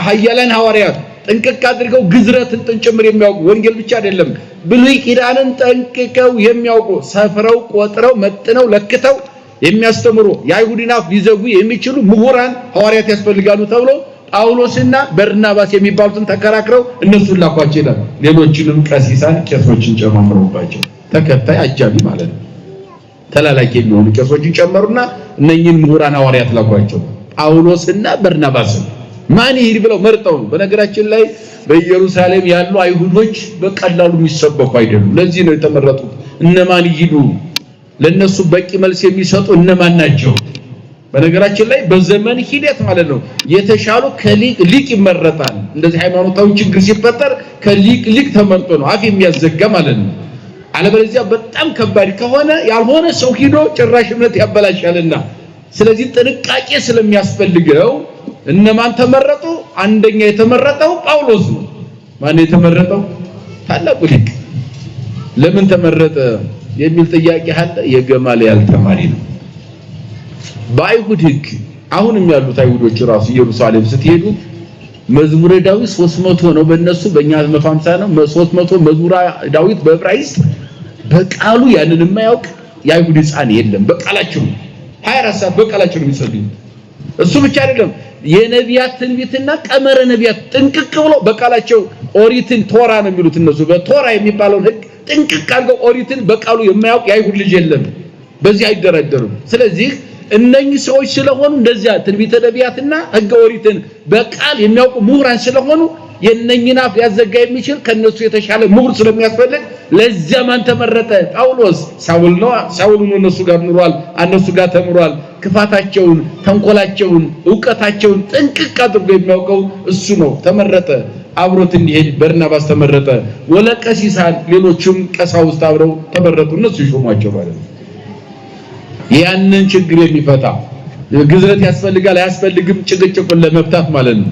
ኃያላን ሐዋርያት ጥንቅቅ አድርገው ግዝረትን ጭምር የሚያውቁ ወንጌል ብቻ አይደለም ብሉይ ኪዳንን ጠንቅቀው የሚያውቁ ሰፍረው ቆጥረው መጥነው ለክተው የሚያስተምሩ የአይሁድን አፍ ሊዘጉ የሚችሉ ምሁራን ሐዋርያት ያስፈልጋሉ ተብሎ ጳውሎስና በርናባስ የሚባሉትን ተከራክረው እነሱን ላኳቸው ይላል። ሌሎችንም ቀሲሳን ቄሶችን ጨማምረውባቸው ተከታይ አጃቢ ማለት ነው ተላላኪ የሚሆኑ ቄሶችን ጨመሩና እነኚህን ምሁራን ሐዋርያት ላኳቸው። ጳውሎስና በርናባስን ማን ይሄድ ብለው መርጠው ነው። በነገራችን ላይ በኢየሩሳሌም ያሉ አይሁዶች በቀላሉ የሚሰበኩ አይደሉም። ለዚህ ነው የተመረጡት። እነማን ይሄዱ? ለነሱ በቂ መልስ የሚሰጡ እነማን ናቸው? በነገራችን ላይ በዘመን ሂደት ማለት ነው የተሻሉ ከሊቅ ይመረጣል። እንደዚህ ሃይማኖታዊ ችግር ሲፈጠር ከሊቅ ተመርጦ ነው አፍ የሚያዘጋ ማለት ነው። አለበለዚያ በጣም ከባድ ከሆነ ያልሆነ ሰው ሂዶ ጭራሽ እምነት ያበላሻልና፣ ስለዚህ ጥንቃቄ ስለሚያስፈልገው እነማን ተመረጡ? አንደኛ የተመረጠው ጳውሎስ ነው። ማን የተመረጠው? ታላቁ ሊቅ። ለምን ተመረጠ የሚል ጥያቄ አለ። የገማልያል ተማሪ ነው። በአይሁድ ሕግ አሁንም ያሉት አይሁዶች ራሱ ኢየሩሳሌም ስትሄዱ መዝሙረ ዳዊት 300 ነው በእነሱ፣ በእኛ 150 ነው። 300 መዝሙረ ዳዊት በዕብራይስጥ በቃሉ ያንን የማያውቅ የአይሁድ ሕፃን የለም። በቃላቸው 24 ሰዓት በቃላቸው ነው የሚጸልዩ። እሱ ብቻ አይደለም የነቢያት ትንቢትና ቀመረ ነቢያት ጥንቅቅ ብሎ በቃላቸው ኦሪትን ቶራ ነው የሚሉት እነሱ። በቶራ የሚባለውን ሕግ ጥንቅቅ አድርገው ኦሪትን በቃሉ የማያውቅ የአይሁድ ልጅ የለም። በዚህ አይደረደሩም። ስለዚህ እነኚህ ሰዎች ስለሆኑ እንደዚያ ትንቢተ ነቢያትና ሕገ ኦሪትን በቃል የሚያውቁ ምሁራን ስለሆኑ የነኝን አፍ ሊያዘጋ የሚችል ከነሱ የተሻለ ምሁር ስለሚያስፈልግ ለዚያ ማን ተመረጠ? ጳውሎስ። ሳውል ነው። ሳውልን እነሱ ጋር ኑሯል፣ እነሱ ጋር ተምሯል። ክፋታቸውን፣ ተንኮላቸውን፣ ዕውቀታቸውን ጥንቅቅ አድርጎ የሚያውቀው እሱ ነው። ተመረጠ። አብሮት እንዲሄድ በርናባስ ተመረጠ። ወለቀሲሳን ሌሎችም ቀሳውስት አብረው ተመረጡ። እነሱ ይሾሟቸው ማለት ነው። ያንን ችግር የሚፈታ ግዝረት ያስፈልጋል አያስፈልግም ጭቅጭቁን ለመፍታት ማለት ነው።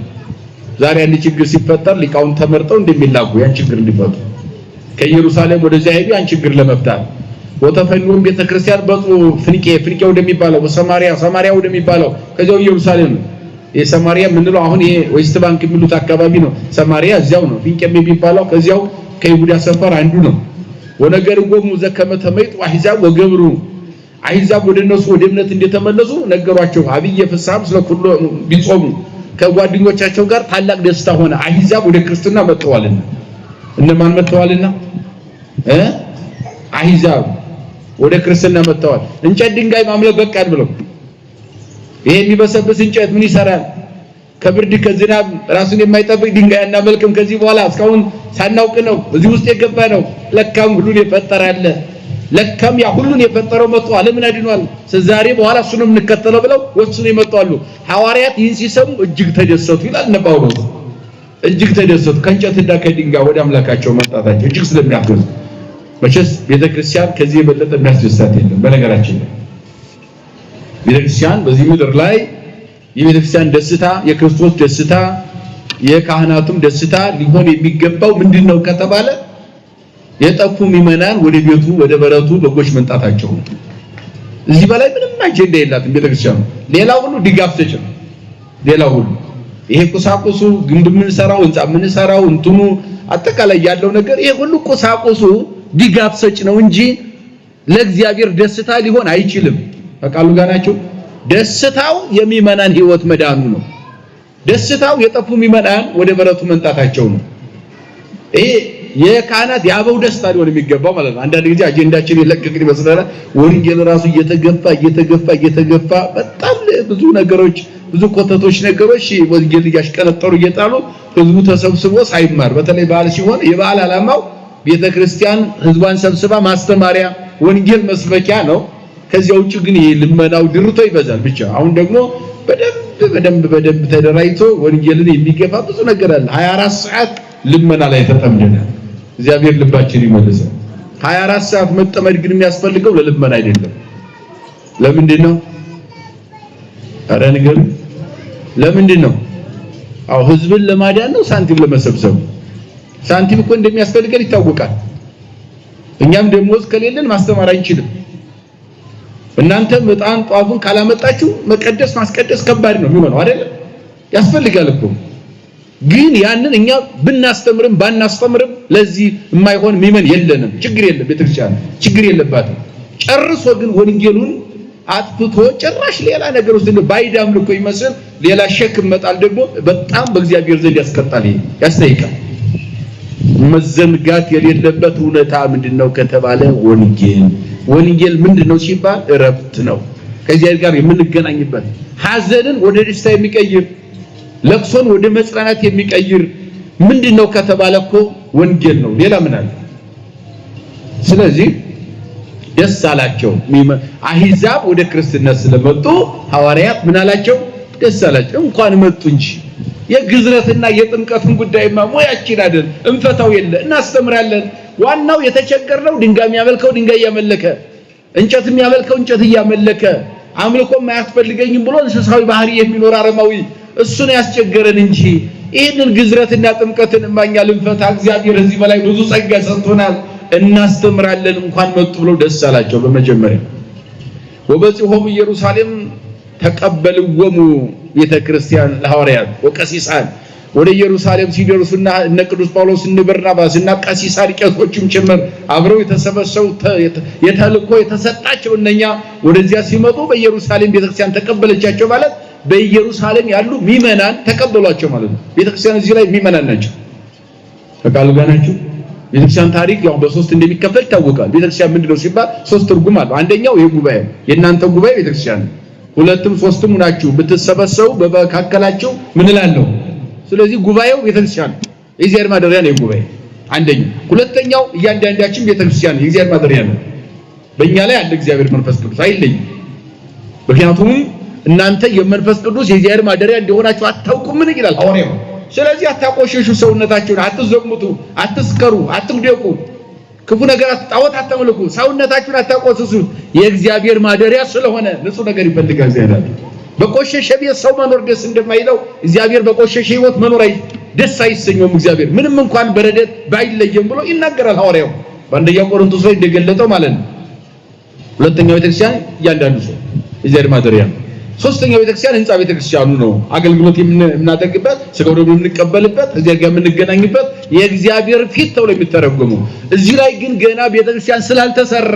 ዛሬ አንድ ችግር ሲፈጠር ሊቃውን ተመርጠው እንደሚላኩ ያን ችግር እንዲፈቱ ከኢየሩሳሌም ወደዚያ ሄዱ ያን ችግር ለመፍታት። ወተፈልዎም ቤተክርስቲያን በጡ ፍንቄ ወደሚባለው ሰማሪያ ወደሚባለው ከዚያው ኢየሩሳሌም የሰማሪያ ምንለው አሁን ይሄ ዌስት ባንክ የሚሉት አካባቢ ነው። ሰማሪያ እዚያው ነው። ፍንቄ የሚባለው ከዚያው ከይሁዳ ሰፈር አንዱ ነው። ወነገርጎሙ ዘከመ ተመይጡ አሕዛብ ወገብሩ አሕዛብ ወደነሱ ወደ እምነት እንደተመለሱ ነገሯቸው። አብየ ፍስሐም ስለኩሉ ቢጾሙ ከጓደኞቻቸው ጋር ታላቅ ደስታ ሆነ። አሕዛብ ወደ ክርስትና መጥተዋልና እነማን መጥተዋልና አሕዛብ ወደ ክርስትና መጥተዋል። እንጨት ድንጋይ ማምለክ በቃን ብለው ይሄ የሚበሰብስ እንጨት ምን ይሰራል? ከብርድ ከዝናብ ራሱን የማይጠብቅ ድንጋይ እናመልክም ከዚህ በኋላ እስካሁን ሳናውቅ ነው እዚህ ውስጥ የገባ ነው። ለካም ሁሉን የፈጠረ አለ። ለካም ያ ሁሉን የፈጠረው መጥቶ ዓለምን አድኗል። ዛሬ በኋላ እሱንም እንከተለው ብለው ወስኑ ይመጣሉ። ሐዋርያት ይህን ሲሰሙ እጅግ ተደሰቱ ይላል ነው ጳውሎስ። እጅግ ተደሰቱ ከእንጨትና ከድንጋይ ወደ አምላካቸው መጣታቸው እጅግ ስለሚያስደስት። መቼስ ቤተክርስቲያን ከዚህ የበለጠ የሚያስደስታት የለም። በነገራችን ላይ ቤተክርስቲያን በዚህ ምድር ላይ የቤተክርስቲያን ደስታ የክርስቶስ ደስታ የካህናቱም ደስታ ሊሆን የሚገባው ምንድነው ከተባለ የጠፉ ምእመናን ወደ ቤቱ ወደ በረቱ በጎች መንጣታቸው ነው። እዚህ በላይ ምንም አጀንዳ የላትም ቤተክርስቲያን። ሌላው ሁሉ ድጋፍ ሰጭ ነው። ሌላው ሁሉ ይሄ ቁሳቁሱ ግንብ የምንሰራው ህንጻ የምንሰራው እንትኑ አጠቃላይ ያለው ነገር ይሄ ሁሉ ቁሳቁሱ ድጋፍ ሰጭ ነው እንጂ ለእግዚአብሔር ደስታ ሊሆን አይችልም። በቃሉ ጋር ናቸው። ደስታው የሚመናን ህይወት መዳኑ ነው። ደስታው የጠፉ ምእመናን ወደ በረቱ መንጣታቸው ነው። ይሄ የካህናት ያበው ደስታ ሊሆን የሚገባው ማለት ነው። አንዳንድ ጊዜ አጀንዳችን የለቀቅን ይመስላል። ወንጌል ራሱ እየተገፋ በጣም ብዙ ነገሮች ብዙ ኮተቶች ነገሮች ወንጌል እያሽቀነጠሩ እየጣሉ ህዝቡ ተሰብስቦ ሳይማር በተለይ በዓል ሲሆን የበዓል ዓላማው ቤተክርስቲያን ህዝቧን ሰብስባ ማስተማሪያ ወንጌል መስበኪያ ነው። ከዚያ ውጭ ግን ይሄ ልመናው ድርቶ ይበዛል ብቻ። አሁን ደግሞ በደንብ ተደራይቶ ወንጌልን የሚገፋ ብዙ ነገር አለ። 24 ሰዓት ልመና ላይ ተጠምደናል። እግዚአብሔር ልባችን ይመልሰው። 24 ሰዓት መጠመድ ግን የሚያስፈልገው ለልመና አይደለም። ለምንድን ነው? ኧረ ንገሩኝ። ለምንድን ነው? አው ህዝብን ለማዳን ነው? ሳንቲም ለመሰብሰብ? ሳንቲም እኮ እንደሚያስፈልገን ይታወቃል። እኛም ደሞዝ ከሌለን ማስተማር አንችልም። እናንተ ዕጣን ጧፉን ካላመጣችሁ መቀደስ ማስቀደስ ከባድ ነው የሚሆነው አይደል? ያስፈልጋል እኮ። ግን ያንን እኛ ብናስተምርም ባናስተምርም ለዚህ የማይሆን ምእመን የለንም። ችግር የለም። ቤተክርስቲያን ችግር የለባትም። ጨርሶ ግን ወንጌሉን አጥፍቶ ጭራሽ ሌላ ነገር ውስጥ ባይዳም ልኮ ይመስል ሌላ ሸክም መጣል ደግሞ በጣም በእግዚአብሔር ዘንድ ያስቀጣል፣ ያስጠይቃል። መዘንጋት የሌለበት እውነታ ምንድነው ከተባለ ወንጌል ምንድነው ሲባል እረፍት ነው። ከዚያ ጋር የምንገናኝበት ሐዘንን ወደ ደስታ የሚቀይር ለቅሶን ወደ መጽናናት የሚቀይር ምንድነው ከተባለ እኮ ወንጌል ነው። ሌላ ምን አለ? ስለዚህ ደስ አላቸው አሕዛብ ወደ ክርስትና ስለመጡ ሐዋርያት ምን አላቸው? ደስ አላቸው። እንኳን መጡ እንጂ የግዝረትና የጥምቀትን ጉዳይማ ሞያችን አይደል እንፈታው የለ እናስተምራለን። ዋናው የተቸገረው ድንጋይ የሚያመልከው ድንጋይ እያመለከ እንጨት የሚያመልከው እንጨት እያመለከ አምልኮ የማያስፈልገኝም ብሎ እንስሳዊ ባህሪ የሚኖር አረማዊ እሱን ያስቸገረን እንጂ ይህንን ግዝረትና ጥምቀትን ማኛ ልንፈታ እግዚአብሔር እዚህ በላይ ብዙ ጸጋ ሰጥቶናል፣ እናስተምራለን። እንኳን መጡ ብለው ደስ አላቸው። በመጀመሪያ ወበጽሖሙ ኢየሩሳሌም ተቀበልወሙ ቤተክርስቲያን ለሐዋርያት ወቀሲሳን ወደ ኢየሩሳሌም ሲደርሱና እነ ቅዱስ ጳውሎስ እና በርናባስ እና ቀሲሳን ቄሶችም ጭምር አብረው የተሰበሰቡ የተልእኮ የተሰጣቸው እነኛ ወደዚያ ሲመጡ በኢየሩሳሌም ቤተክርስቲያን ተቀበለቻቸው ማለት በኢየሩሳሌም ያሉ ምእመናን ተቀበሏቸው ማለት ነው። ቤተክርስቲያን እዚህ ላይ ምእመናን ናቸው። ተቃሉ ጋር ናቸው። ቤተክርስቲያን ታሪክ ያው በሶስት እንደሚከፈል ይታወቃል። ቤተክርስቲያን ምንድነው ሲባል ሶስት ትርጉም አለው። አንደኛው የጉባኤ የእናንተ ጉባኤ ቤተክርስቲያን፣ ሁለቱም ሶስቱም ናችሁ ብትሰበሰቡ በመካከላችሁ ምን እላለሁ። ስለዚህ ጉባኤው ቤተክርስቲያን የእግዚአብሔር ማደሪያ ነው። ጉባኤ አንደኛው። ሁለተኛው እያንዳንዳችን ቤተክርስቲያን የእግዚአብሔር ማደሪያ ነው። በእኛ ላይ ያለ እግዚአብሔር መንፈስ ቅዱስ አይለይም። ምክንያቱም እናንተ የመንፈስ ቅዱስ የእግዚአብሔር ማደሪያ እንደሆናችሁ አታውቁምን ይላል ሐዋርያው። ስለዚህ አታቆሽሹ፣ ሰውነታችሁን አትዘሙቱ፣ አትስከሩ፣ አትግደቁ፣ ክፉ ነገር አትጣወት፣ አታምልኩ፣ ሰውነታችሁን አታቆስሱ። የእግዚአብሔር ማደሪያ ስለሆነ ንጹህ ነገር ይፈልጋል እግዚአብሔር። በቆሸሸ ቤት ሰው መኖር ደስ እንደማይለው እግዚአብሔር በቆሸሸ ሕይወት መኖር ደስ አይሰኘውም። እግዚአብሔር ምንም እንኳን በረደት ባይለየም ብሎ ይናገራል ሐዋርያው በአንደኛ ቆሮንቶስ ላይ እንደገለጠው ማለት ነው። ሁለተኛው ቤተክርስቲያን እያንዳንዱ ሰው እዚያ ማደሪያ። ሶስተኛው ቤተክርስቲያን ህንጻ ቤተክርስቲያኑ ነው። አገልግሎት የምናደርግበት ስጋው ደግሞ የምንቀበልበት እዚያ ጋር የምንገናኝበት የእግዚአብሔር ፊት ተብሎ የሚተረጎመው። እዚህ ላይ ግን ገና ቤተክርስቲያን ስላልተሰራ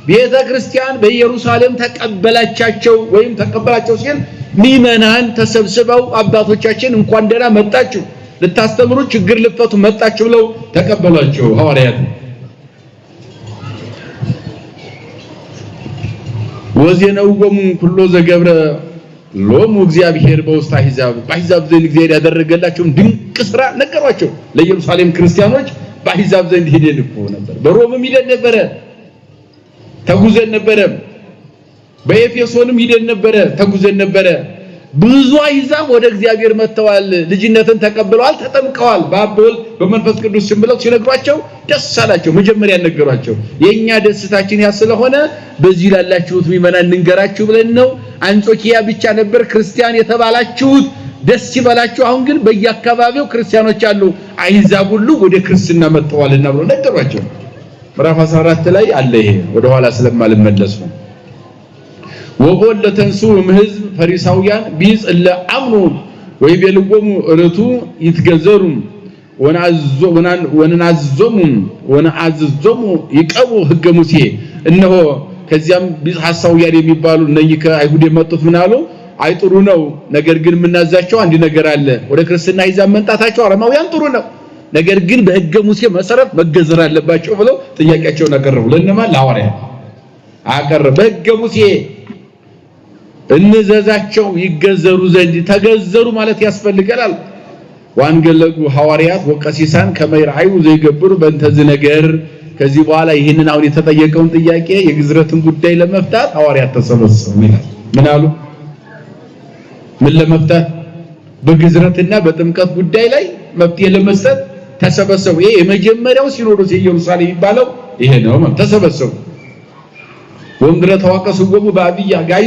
ቤተክርስቲያን በኢየሩሳሌም ተቀበላቻቸው ወይም ተቀበላቸው ሲል ምእመናን ተሰብስበው አባቶቻችን እንኳን ደህና መጣችሁ ልታስተምሩ ችግር ልፈቱ መጣችሁ ብለው ተቀበሏቸው ሐዋርያት። ወዜነውሙ ኩሎ ዘገብረ ሎሙ እግዚአብሔር በውስተ አሕዛብ በአሕዛብ ዘንድ እግዚአብሔር ያደረገላቸውን ድንቅ ስራ ነገሯቸው። ለኢየሩሳሌም ክርስቲያኖች በአሕዛብ ዘንድ ሄደን እኮ ነበር፣ በሮምም ሄደን ነበረ፣ ተጉዘን ነበረ፣ በኤፌሶንም ሄደን ነበረ፣ ተጉዘን ነበረ። ብዙ አሕዛብ ወደ እግዚአብሔር መጥተዋል፣ ልጅነትን ተቀብለዋል፣ ተጠምቀዋል፣ በአብ በወልድ በመንፈስ ቅዱስ ስም ብለው ሲነግሯቸው ደስ አላቸው። መጀመሪያ ነገሯቸው የኛ ደስታችን ያ ስለሆነ በዚህ ላላችሁት ምእመናን እንንገራችሁ ብለን ነው። አንጾኪያ ብቻ ነበር ክርስቲያን የተባላችሁት፣ ደስ ይበላችሁ። አሁን ግን በየአካባቢው ክርስቲያኖች አሉ፣ አሕዛብ ሁሉ ወደ ክርስትና መጥተዋልና ብለው ነገሯቸው። ምዕራፍ 14 ላይ አለ። ይሄ ወደ ኋላ ስለማልመለስ ነው። ወቆለ ተንሱ እምሕዝብ ፈሪሳውያን ቢጽ ለአምኑ ወይቤልዎሙ እርቱ ይትገዘሩ ወነአዝዞሙ ይቀቡ ሕገ ሙሴ። እነሆ ከዚያም ቢጽ ሐሳውያን የሚባሉ እነዚህ ከአይሁድ የመጡት ምን አሉ? አይጥሩ ነው፣ ነገር ግን የምናዛቸው አንድ ነገር አለ። ወደ ክርስትና ይዛም መንጣታቸው አረማውያን ጥሩ ነው፣ ነገር ግን በሕገ ሙሴ መሰረት መገዘር አለባቸው ብለው ጥያቄያቸውን አቀረቡ። ለነማን? ለሐዋርያት አቀረቡ። በሕገ ሙሴ እንዘዛቸው ይገዘሩ ዘንድ። ተገዘሩ ማለት ያስፈልጋል። ዋንገለጉ ሐዋርያት ወቀሲሳን ከመይራዩ ዘይገብሩ በእንተዝ ነገር። ከዚህ በኋላ ይህንን አሁን የተጠየቀውን ጥያቄ የግዝረትን ጉዳይ ለመፍታት ሐዋርያት ተሰበሰቡ ይላል። ምን አሉ? ምን ለመፍታት? በግዝረትና በጥምቀት ጉዳይ ላይ መፍትሄ ለመስጠት ተሰበሰቡ። ይሄ የመጀመሪያው ሲኖዶስ የኢየሩሳሌም የሚባለው ይሄ ነው። ተሰበሰቡ። ወንድረ ተዋቀሱ ጎሙ በአብያ ጋይ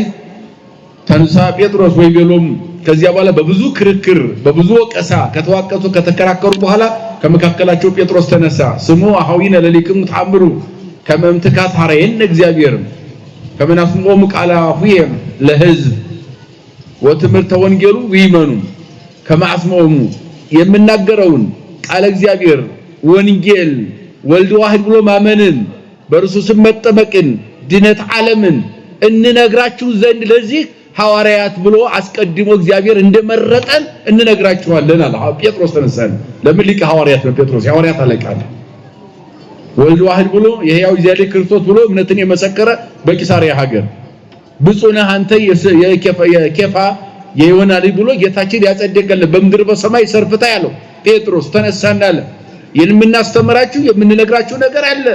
ተንሳ ጴጥሮስ ወይቤሎም። ከዚያ በኋላ በብዙ ክርክር በብዙ ወቀሳ ከተዋቀሱ ከተከራከሩ በኋላ ከመካከላቸው ጴጥሮስ ተነሳ። ስሙ አሐዊነ ለሊክሙ ተአምሩ ከመምትካት ሐረየን እግዚአብሔር ከመናፍቆሙ ቃለ አፉየ ለሕዝብ ወትምህርተ ወንጌሉ ይመኑ ከማስመሙ። የምናገረውን ቃለ እግዚአብሔር ወንጌል ወልድ ዋህድ ብሎ ማመንን በእርሱ ስም መጠመቅን ድነት ዓለምን እንነግራችሁ ዘንድ ለዚህ ሐዋርያት ብሎ አስቀድሞ እግዚአብሔር እንደመረጠን እንነግራችኋለን አለ። ጴጥሮስ ተነሳን። ለምን? ሊቀ ሐዋርያት ነው ጴጥሮስ፣ የሐዋርያት አለቃ ነው። ወልድ ዋህድ ብሎ የሕያው እግዚአብሔር ክርስቶስ ብሎ እምነትን የመሰከረ በቂሳርያ ሀገር ብፁዕ ነህ አንተ የኬፋ የዮና ልጅ ብሎ ጌታችን ያጸደቀልን በምድር በሰማይ ሰርፍታ ያለው ጴጥሮስ ተነሳና አለ የምናስተምራችሁ የምንነግራችሁ ነገር አለ፣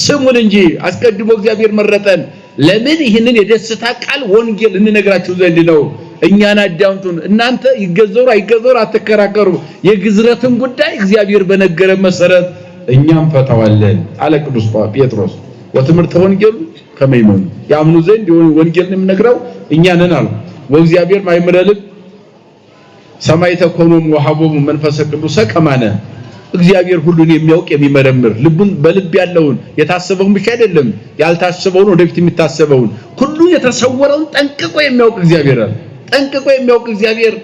ስሙን እንጂ አስቀድሞ እግዚአብሔር መረጠን። ለምን? ይህንን የደስታ ቃል ወንጌል እንነግራችሁ ዘንድ ነው። እኛን አዳምጡን። እናንተ ይገዘሩ አይገዘሩ አትከራከሩ። የግዝረትን ጉዳይ እግዚአብሔር በነገረ መሰረት እኛም ፈታዋለን አለ ቅዱስ ጴጥሮስ። ወትምህርተ ወንጌሉ ከመይመኑ ያምኑ ዘንድ ወንጌልን የምነግረው እኛ ነን አሉ። ወእግዚአብሔር ማይምረ ልብ ሰማይ ተኮኖም ወሐቦሙ መንፈስ ቅዱስ ከማነ። እግዚአብሔር ሁሉን የሚያውቅ የሚመረምር ልቡን በልብ ያለውን የታሰበውን ብቻ አይደለም ያልታሰበውን ወደፊት የሚታሰበውን ሁሉ የተሰወረውን ጠንቅቆ የሚያውቅ እግዚአብሔር አለ። ጠንቅቆ የሚያውቅ እግዚአብሔር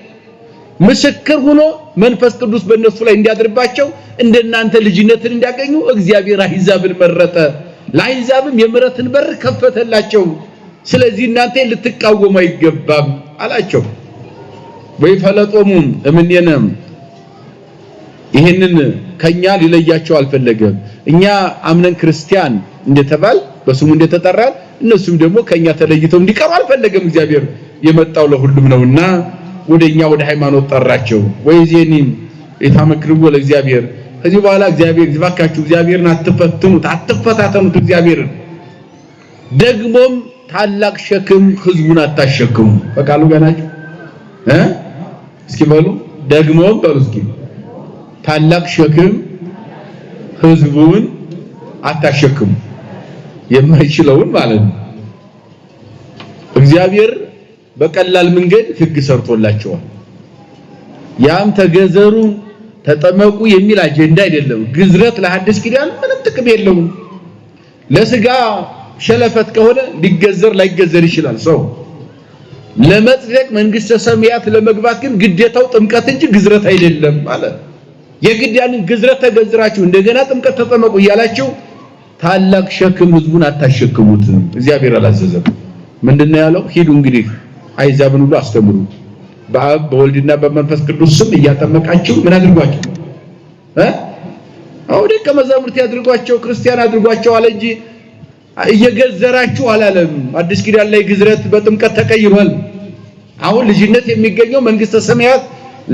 ምስክር ሆኖ መንፈስ ቅዱስ በእነሱ ላይ እንዲያድርባቸው እንደናንተ ልጅነትን እንዲያገኙ እግዚአብሔር አሕዛብን መረጠ። ለአሕዛብም የምሕረትን በር ከፈተላቸው። ስለዚህ እናንተ ልትቃወሙ አይገባም አላቸው። ወይ ፈለጦሙ እምኔነም ይሄንን ከኛ ሊለያቸው አልፈለገም። እኛ አምነን ክርስቲያን እንደተባል በስሙ እንደተጠራን እነሱም ደግሞ ከኛ ተለይተው እንዲቀሩ አልፈለገም። እግዚአብሔር የመጣው ለሁሉም ነውና ወደኛ ወደ ሃይማኖት ጠራቸው። ወይዜኒም የታመክርዎ ለእግዚአብሔር። ከዚህ በኋላ እግዚአብሔር ይባርካችሁ፣ እግዚአብሔርን አትፈትኑት፣ አትፈታተኑት። እግዚአብሔርን ደግሞም ታላቅ ሸክም ህዝቡን አታሸክሙ። በቃሉ ገናችሁ እስኪ በሉ ደግሞም በሉ እስኪ ታላቅ ሸክም ህዝቡን አታሸክሙ። የማይችለውን ማለት ነው። እግዚአብሔር በቀላል መንገድ ህግ ሰርቶላቸዋል። ያም ተገዘሩ ተጠመቁ የሚል አጀንዳ አይደለም። ግዝረት ለሐዲስ ኪዳን ምንም ጥቅም የለውም። ለስጋ ሸለፈት ከሆነ ሊገዘር ላይገዘር ይችላል ሰው ለመጽደቅ መንግስተ ሰማያት ለመግባት ግን ግዴታው ጥምቀት እንጂ ግዝረት አይደለም ማለት የግድ ያንን ግዝረት ተገዝራችሁ እንደገና ጥምቀት ተጠመቁ እያላችሁ ታላቅ ሸክም ህዝቡን አታሸክሙት እግዚአብሔር አላዘዘም ምንድነው ያለው ሂዱ እንግዲህ አይዛብን ሁሉ አስተምሩ በአብ በወልድና በመንፈስ ቅዱስ ስም እያጠመቃችሁ ምን አድርጓቸው ደቀ መዛሙርት ያድርጓቸው ክርስቲያን አድርጓቸው አለ እንጂ እየገዘራችሁ አላለም አዲስ ኪዳን ላይ ግዝረት በጥምቀት ተቀይሯል አሁን ልጅነት የሚገኘው መንግስተ ሰማያት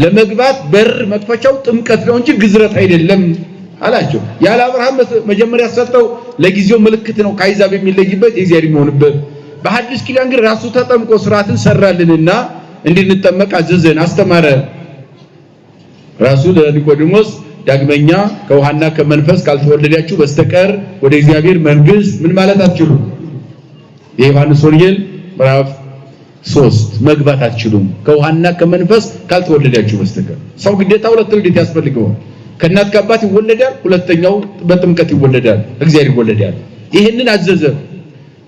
ለመግባት በር መክፈቻው ጥምቀት ነው እንጂ ግዝረት አይደለም አላቸው ያለ አብርሃም መጀመሪያ ሰጠው ለጊዜው ምልክት ነው ካይዛብ የሚለይበት የእግዚአብሔር የሚሆንበት በሐዲስ ኪዳን ግን ራሱ ተጠምቆ ሥርዓትን ሰራልንና እንድንጠመቅ አዘዘን አስተማረ ራሱ ለኒቆዲሞስ ዳግመኛ ከውሃና ከመንፈስ ካልተወለዳችሁ በስተቀር ወደ እግዚአብሔር መንግስት ምን ማለት አትችሉም የዮሐንስ ወንጌል ምዕራፍ 3 መግባት አትችሉም ከውሃና ከመንፈስ ካልተወለዳችሁ በስተቀር ሰው ግዴታ ሁለት ልደት ያስፈልገዋል ከእናት ከአባት ይወለዳል ሁለተኛው በጥምቀት ይወለዳል እግዚአብሔር ይወለዳል ይሄንን አዘዘ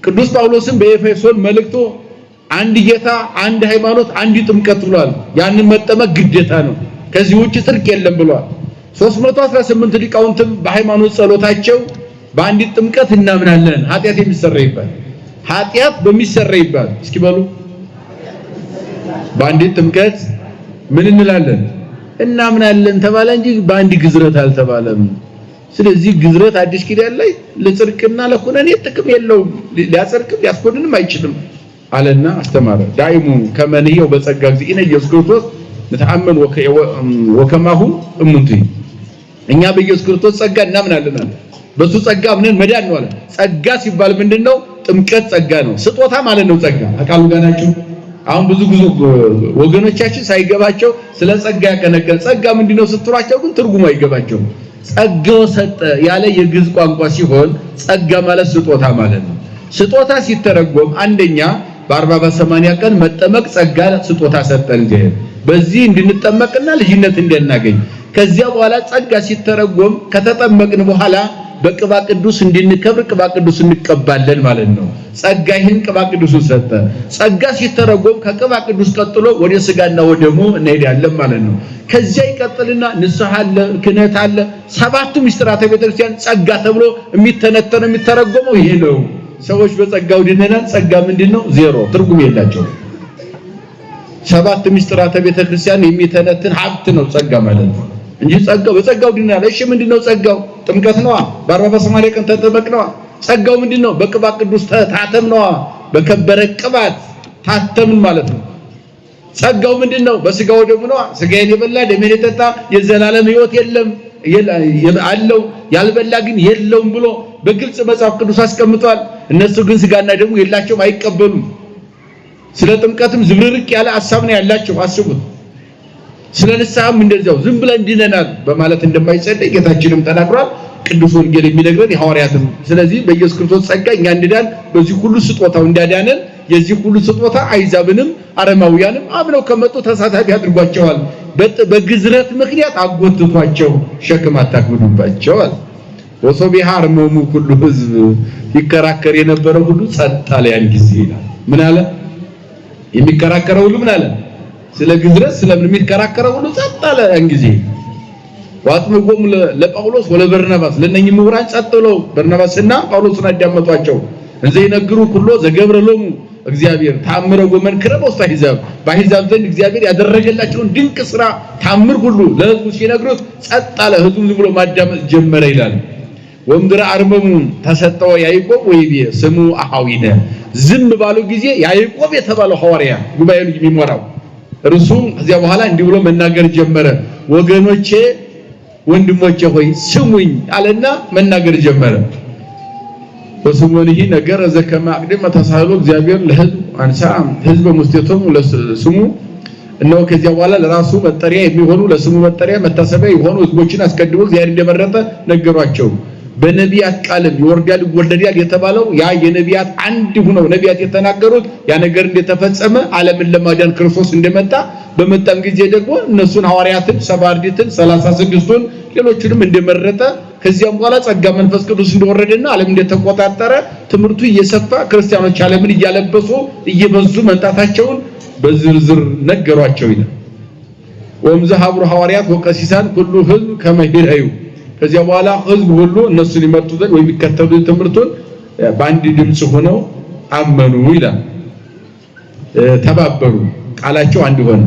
ቅዱስ ጳውሎስም በኤፌሶን መልእክቱ አንድ ጌታ አንድ ሃይማኖት አንድ ጥምቀት ብሏል ያንን መጠመቅ ግዴታ ነው ከዚህ ውጪ ጽድቅ የለም ብሏል 318 ሊቃውንትም በሃይማኖት ጸሎታቸው በአንድ ጥምቀት እናምናለን ኃጢአት የሚሰረይበት ኃጢአት በሚሰረይበት እስኪ በሉ በአንድ ጥምቀት ምን እንላለን እናምናለን ተባለ እንጂ በአንድ ግዝረት አልተባለም ስለዚህ ግዝረት አዲስ ኪዳን ላይ ለጽድቅና ለኩነኔ ጥቅም የለውም ሊያጸድቅም ሊያስኮንንም አይችልም አለና አስተማረ ዳይሙ ከመንየው በጸጋ እግዚእነ ኢየሱስ ክርስቶስ ነተአመን ወከማሁ እሙንቱ እኛ በኢየሱስ ክርስቶስ ጸጋ እናምናለን በሱ ጸጋ ምንን መዳን ነው አለ ጸጋ ሲባል ምንድነው ጥምቀት ጸጋ ነው ስጦታ ማለት ነው ጸጋ አቃሉ ጋር ናችሁ አሁን ብዙ ወገኖቻችን ሳይገባቸው ስለ ጸጋ ያከነከን ጸጋ ምንድነው ስትሯቸው ግን ትርጉሙ አይገባቸው ጸጋው ሰጠ ያለ የግዕዝ ቋንቋ ሲሆን ጸጋ ማለት ስጦታ ማለት ነው ስጦታ ሲተረጎም አንደኛ በ40 በ80 ቀን መጠመቅ ጸጋ ስጦታ ሰጠን እንጂ በዚህ እንድንጠመቅና ልጅነት እንድናገኝ ከዚያ በኋላ ጸጋ ሲተረጎም ከተጠመቅን በኋላ በቅባ ቅዱስ እንድንከብር ቅባ ቅዱስ እንቀባለን ማለት ነው ጸጋ ይህን ቅባ ቅዱስን ሰጠ ጸጋ ሲተረጎም ከቅባ ቅዱስ ቀጥሎ ወደ ስጋና ወደ ደሙ እንሄዳለን ማለት ነው ከዚያ ይቀጥልና ንስሐ አለ ክህነት አለ ሰባቱ ምስጢራተ ቤተክርስቲያን ጸጋ ተብሎ የሚተነተነው የሚተረጎመው ይሄ ነው ሰዎች በጸጋው ድነናል ጸጋ ምንድነው ዜሮ ትርጉም የላቸው ሰባት ምስጢራተ ቤተክርስቲያን የሚተነተን ሀብት ነው ጸጋ ማለት ነው እንጂ ጸጋው በጸጋው ድነናል እሺ ምንድነው ጸጋው ጥምቀት ነው በ40 በ80 ቀን ተጠመቅ ነው ጸጋው ምንድነው በቅባ ቅዱስ ታተም ነው በከበረ ቅባት ታተምን ማለት ነው ጸጋው ምንድነው በስጋው ደሙ ነው ስጋዬን የበላ ደሜን የጠጣ የዘላለም ሕይወት የለም አለው ያልበላ ግን የለውም ብሎ በግልጽ መጽሐፍ ቅዱስ አስቀምጧል እነሱ ግን ስጋና ደሙ የላቸውም አይቀበሉም ስለ ጥምቀትም ዝብርርቅ ያለ ሐሳብ ነው ያላቸው አስቡት ስለ ንስሐም እንደዛው ዝም ብለን ድነናል በማለት እንደማይጸደቅ ጌታችንም ተናግሯል ቅዱስ ወንጌል የሚነግረን የሐዋርያትም ስለዚህ በኢየሱስ ክርስቶስ ጸጋ እኛ እንድዳን በዚህ ሁሉ ስጦታው እንዳዳነን የዚህ ሁሉ ስጦታ አይዛብንም አረማውያንም አምነው ከመጡ ተሳታፊ አድርጓቸዋል በግዝረት ምክንያት አጎትቷቸው ሸክም አታክብዱባቸዋል ወሶቢሃ አርመሙ ሁሉ ህዝብ ይከራከር የነበረው ሁሉ ጸጥ አለ ያን ጊዜ ይላል ምን አለ የሚከራከረው ሁሉ ምን አለ ስለ ግዝረት ስለምን የሚከራከረው ሁሉ ጸጥ አለ ያን ጊዜ ዋጥመጎም ለጳውሎስ ወለበርናባስ ለነኚህ ምሁራን ጸጥ ብለው በርናባስና ጳውሎስን አዳመጧቸው እንዘ ይነግሩ ሁሉ ዘገብረሎሙ እግዚአብሔር ታምረ ወመንክረ በውስተ አሕዛብ በአሕዛብ ዘንድ እግዚአብሔር ያደረገላቸውን ድንቅ ስራ ታምር ሁሉ ለህዝቡ ሲነግሩት ጸጥ አለ ህዝቡ ዝም ብሎ ማዳመጥ ጀመረ ይላል ወምድረ አርመሙ ተሰጠው ያዕቆብ ወይቤ ስሙ አሐዊነ ዝም ባሉ ጊዜ ያዕቆብ የተባለው ሐዋርያ ጉባኤውን የሚመራው እርሱም ከዚያ በኋላ እንዲህ ብሎ መናገር ጀመረ ወገኖቼ ወንድሞቼ ሆይ ስሙኝ አለና መናገር ጀመረ ወስሙንሂ ነገር ዘከማ አቅደም ተሳህሎ እግዚአብሔር ለህዝብ አንሳ ህዝብ ሙስቴቶም ለስሙ እነሆ ከዚያ በኋላ ለራሱ መጠሪያ የሚሆኑ ለስሙ መጠሪያ መታሰቢያ የሆኑ ህዝቦችን አስቀድሞ እግዚአብሔር እንደመረጠ ነገሯቸው በነቢያት ቃልም ይወርዳል ይወለዳል የተባለው ያ የነቢያት አንድ ሆነው ነቢያት የተናገሩት ያ ነገር እንደተፈጸመ ዓለምን ለማዳን ክርስቶስ እንደመጣ በመጣም ጊዜ ደግሞ እነሱን ሐዋርያትን ሰባርዲትን 36ቱን ሌሎችንም እንደመረጠ ከዚያም በኋላ ጸጋ መንፈስ ቅዱስ እንደወረደና ዓለም እንደተቆጣጠረ ትምህርቱ እየሰፋ ክርስቲያኖች ዓለምን እያለበሱ እየበዙ መንጣታቸውን በዝርዝር ነገሯቸው ይላል። ወምዘ ሀብሩ ሐዋርያት ወቀሲሳን ሁሉ ህዝብ ከመሄዳዩ ከዚያ በኋላ ህዝብ ሁሉ እነሱን ይመርጡ ዘንድ ወይ የሚከተሉ ትምህርቱን በአንድ ድምጽ ሆነው አመኑ ይላል። ተባበሩ፣ ቃላቸው አንድ ሆነ።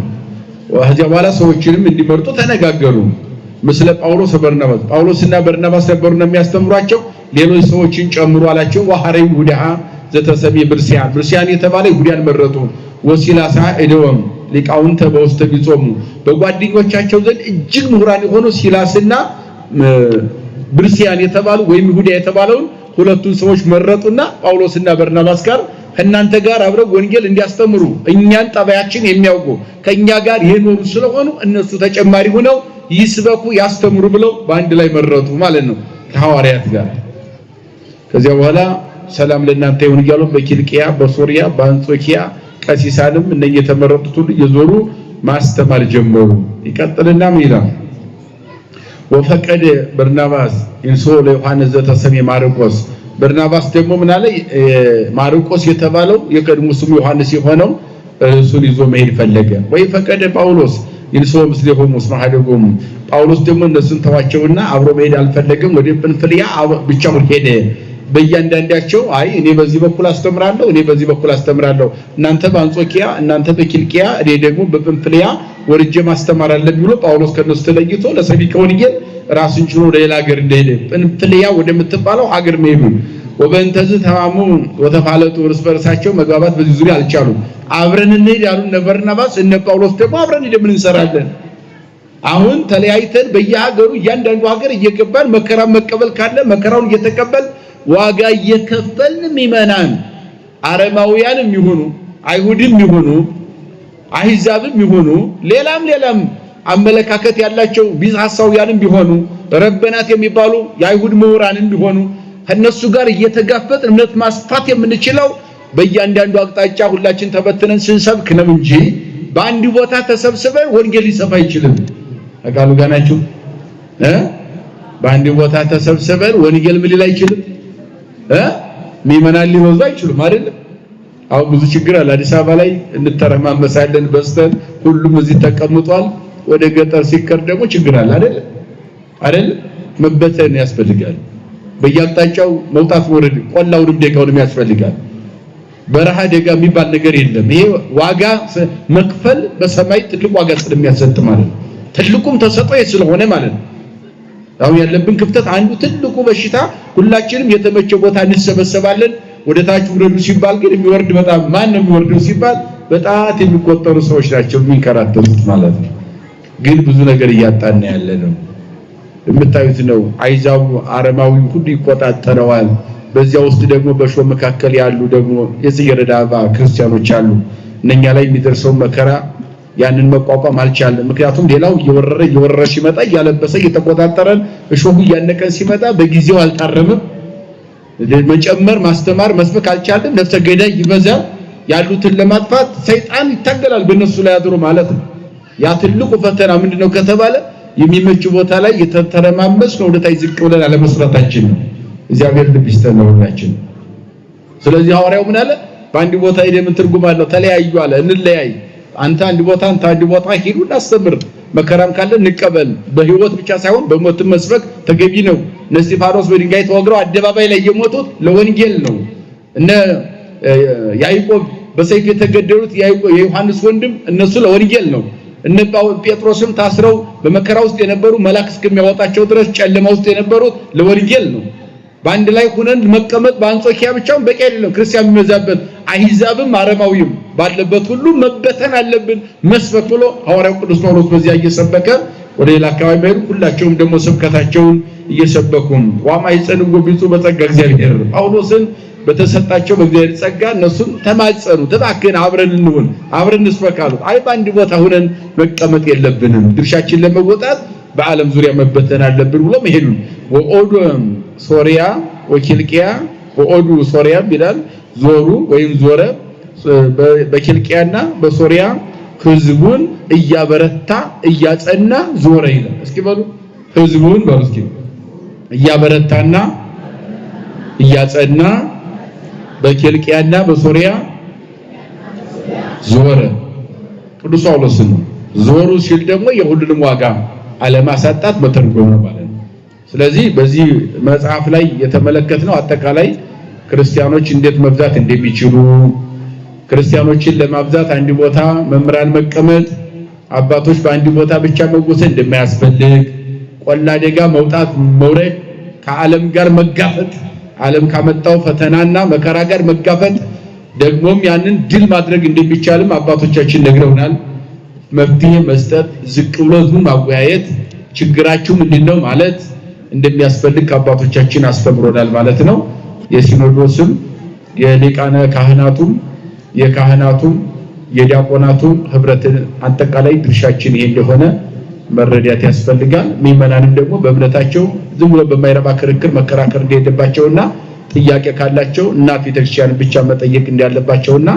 ከዚያ በኋላ ሰዎችንም እንዲመርጡ ተነጋገሩ። ምስለ ጳውሎስ በርናባስ ጳውሎስና በርናባስ ነበሩና የሚያስተምሯቸው ሌሎች ሰዎችን ጨምሩ አላቸው። ወሐረይ ይሁዳ ዘተሰሚ ብርስያን የተባለ ይሁዳን መረጡ። ወሲላሳ እደወም ሊቃውንተ በውስተ ቢጾሙ በጓደኞቻቸው ዘንድ እጅግ ምሁራን የሆኑ ሲላስና ብርስያን የተባሉ ወይም ይሁዳ የተባለውን ሁለቱን ሰዎች መረጡና ጳውሎስና በርናባስ ጋር ከእናንተ ጋር አብረው ወንጌል እንዲያስተምሩ እኛን ጠባያችን የሚያውቁ ከኛ ጋር የኖሩ ስለሆኑ እነሱ ተጨማሪ ሆነው ይስበኩ ያስተምሩ ብለው በአንድ ላይ መረጡ ማለት ነው ከሐዋርያት ጋር። ከዚያ በኋላ ሰላም ለእናንተ ይሁን እያሉ በኪልቅያ በሶሪያ በአንጾኪያ ቀሲሳንም እነዚህ የተመረጡት ሁሉ እየዞሩ ማስተማር ጀመሩ። ይቀጥልና ምን ይላል? ወፈቀደ በርናባስ ኢንሶ ለዮሐንስ ዘተሰሜ ማርቆስ በርናባስ ደግሞ ምን አለ? ማርቆስ የተባለው የቀድሞ ስሙ ዮሐንስ የሆነው እሱን ይዞ መሄድ ፈለገ። ወይ ፈቀደ ጳውሎስ ኢንሶ ምስሌሆሙ ስማሐደጎሙ ጳውሎስ ደግሞ እነሱን ተዋቸውና አብሮ መሄድ አልፈለገም። ወደ ጵንፍልያ ብቻውን ሄደ። በእያንዳንዳቸው አይ እኔ በዚህ በኩል አስተምራለሁ፣ እኔ በዚህ በኩል አስተምራለሁ፣ እናንተ በአንጾኪያ እናንተ በኪልቅያ እኔ ደግሞ በጵንፍልያ ወርጄ ማስተማር አለብኝ ብሎ ጳውሎስ ከነሱ ተለይቶ ለሰቢከ ወንጌል ራሱን ችሎ ሌላ ሀገር እንደሄደ ጵንፍልያ ወደምትባለው ሀገር መሄዱ። ወበእንተዝ ተማሙ ወተፋለጡ እርስ በርሳቸው መግባባት በዚህ ዙሪያ አልቻሉም። አብረን እንሄድ ያሉ እነ በርናባስ እነ ጳውሎስ ደግሞ አብረን እንደምን እንሰራለን? አሁን ተለያይተን በየሀገሩ እያንዳንዱ ሀገር እየገባን መከራ መቀበል ካለ መከራውን እየተቀበል ዋጋ እየከፈልን ምእመናን አረማውያንም ይሁኑ አይሁድም ይሁኑ አህዛብም ይሁኑ ሌላም አመለካከት ያላቸው ቢዛሳውያንም ቢሆኑ ረበናት የሚባሉ የአይሁድ ምሁራንም ቢሆኑ ከነሱ ጋር እየተጋፈጥን እምነት ማስፋት የምንችለው በእያንዳንዱ አቅጣጫ ሁላችን ተበትነን ስንሰብክ ነው እንጂ በአንድ ቦታ ተሰብስበን ወንጌል ሊሰፋ አይችልም። አቃሉ ጋር ናችሁ። በአንድ ቦታ ተሰብስበን ወንጌል ምን ሊል አይችልም። ምእመናን ሊበዙ አይችሉም አይደል? አሁን ብዙ ችግር አለ። አዲስ አበባ ላይ እንተረማመሳለን በስተን ሁሉም እዚህ ተቀምጧል። ወደ ገጠር ሲከር ደግሞ ችግር አለ አይደል? መበተን ያስፈልጋል። በየአቅጣጫው መውጣት ወረድ ቆላውንም ደጋውንም ያስፈልጋል። በረሃ ደጋ የሚባል ነገር የለም። ይሄ ዋጋ መክፈል በሰማይ ትልቅ ዋጋ ስለሚያሰጥ ማለት ነው። ትልቁም ተሰጥኦ ስለሆነ ማለት ነው። አሁን ያለብን ክፍተት አንዱ ትልቁ በሽታ ሁላችንም የተመቸ ቦታ እንሰበሰባለን። ወደ ታች ውረዱ ሲባል ግን የሚወርድ በጣም ማን ነው የሚወርደው ሲባል በጣት የሚቆጠሩ ሰዎች ናቸው የሚንከራተቱት ማለት ነው። ግን ብዙ ነገር እያጣን ያለ ነው። የምታዩት ነው። አይዛው አረማዊ ሁሉ ይቆጣጠረዋል። በዚያ ውስጥ ደግሞ በሾህ መካከል ያሉ ደግሞ የጽጌረዳ አበባ ክርስቲያኖች አሉ። እነኛ ላይ የሚደርሰው መከራ ያንን መቋቋም አልቻለም። ምክንያቱም ሌላው እየወረረ ሲመጣ እያለበሰ እየተቆጣጠረን እሾሁ እያነቀን ሲመጣ በጊዜው አልታረምም። መጨመር ማስተማር መስበክ አልቻለም። ነፍሰ ገዳይ ይበዛል። ያሉትን ለማጥፋት ሰይጣን ይታገላል በእነሱ ላይ አድሮ ማለት ነው። ያ ትልቁ ፈተና ምንድነው ከተባለ የሚመች ቦታ ላይ የተተረማመስ ነው ወደታይ ዝቅ ብለን አለመስራታችን ነው። እግዚአብሔር ልብ ይስጠን ሁላችን። ስለዚህ ሐዋርያው ምን አለ? በአንድ ቦታ ሄደን ምን ትርጉም አለው? ተለያዩ አለ። እንለያይ። አንተ አንድ ቦታ አንተ አንድ ቦታ ሄዱ እናስተምር። መከራም ካለ እንቀበል። በህይወት ብቻ ሳይሆን በሞት መስበክ ተገቢ ነው። እነ እስጢፋኖስ በድንጋይ ተወግረው አደባባይ ላይ የሞቱት ለወንጌል ነው። እነ ያዕቆብ በሰይፍ የተገደሉት የዮሐንስ ወንድም እነሱ ለወንጌል ነው። እነ ጴጥሮስም ታስረው በመከራ ውስጥ የነበሩ መልአክ እስከሚያወጣቸው ድረስ ጨለማ ውስጥ የነበሩት ለወንጌል ነው። በአንድ ላይ ሆነን መቀመጥ በአንጾኪያ ብቻውን በቂ አይደለም። ክርስቲያን የሚበዛበት አህዛብም አረማዊም ባለበት ሁሉ መበተን አለብን መስበክ ብሎ ሐዋርያው ቅዱስ ጳውሎስ በዚያ እየሰበከ ወደ ሌላ አካባቢ መሄዱ ሁላቸውም ደግሞ ስብከታቸውን እየሰበኩም ዋማይጸንጎ ቢጹ በጸጋ እግዚአብሔር ጳውሎስን በተሰጣቸው በእግዚአብሔር ጸጋ እነሱን ተማጸኑ። እባክህን አብረን እንሁን አብረን እንስበካሉ። አይ በአንድ ቦታ ሆነን መቀመጥ የለብንም ድርሻችን ለመወጣት በዓለም ዙሪያ መበተን አለብን ብሎ መሄዱ ወኦዱ ሶሪያ ወኪልቅያ ወኦዱ ሶሪያ ይላል ዞሩ ወይም ዞረ በኪልቅያና በሶሪያ ህዝቡን እያበረታ እያጸና ዞረ ይላል። እስኪ በሉ ህዝቡን በሉ እስኪ እያበረታና እያጸና በኪልቅያና በሶሪያ ዞረ። ቅዱስ ጳውሎስ ነው። ዞሩ ሲል ደግሞ የሁሉንም ዋጋ አለማሳጣት መተርጎም ነው ማለት ነው። ስለዚህ በዚህ መጽሐፍ ላይ የተመለከትነው አጠቃላይ ክርስቲያኖች እንዴት መብዛት እንደሚችሉ፣ ክርስቲያኖችን ለማብዛት አንድ ቦታ መምህራን መቀመጥ፣ አባቶች በአንድ ቦታ ብቻ መወሰን እንደማያስፈልግ፣ ቆላ ደጋ መውጣት መውረድ፣ ከዓለም ጋር መጋፈጥ፣ ዓለም ካመጣው ፈተናና መከራ ጋር መጋፈጥ፣ ደግሞም ያንን ድል ማድረግ እንደሚቻልም አባቶቻችን ነግረውናል። መፍትሄ መስጠት፣ ዝቅ ብሎ ህዝቡን ማወያየት፣ ችግራችሁ ምንድነው ማለት እንደሚያስፈልግ አባቶቻችን አስተምሮናል ማለት ነው። የሲኖዶስም የሊቃነ ካህናቱም የካህናቱም የዲያቆናቱም ህብረትን አጠቃላይ ድርሻችን ይሄ እንደሆነ መረዳት ያስፈልጋል። ምእመናንም ደግሞ በእምነታቸው ዝም ብሎ በማይረባ ክርክር መከራከር እንደሌለባቸውና ጥያቄ ካላቸው እናት ቤተክርስቲያን ብቻ መጠየቅ እንዳለባቸውና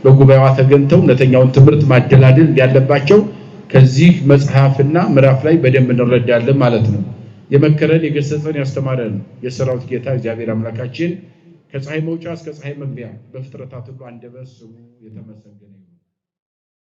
በጉባኤዋ ተገኝተው እውነተኛውን ትምህርት ማደላደል እንዳለባቸው ከዚህ መጽሐፍና ምዕራፍ ላይ በደንብ እንረዳለን ማለት ነው። የመከረን የገሰጸን ያስተማረን የሰራዊት ጌታ እግዚአብሔር አምላካችን ከፀሐይ መውጫ እስከ ፀሐይ መግቢያ በፍጥረታት ሁሉ አንደበት ስሙ የተመሰገነ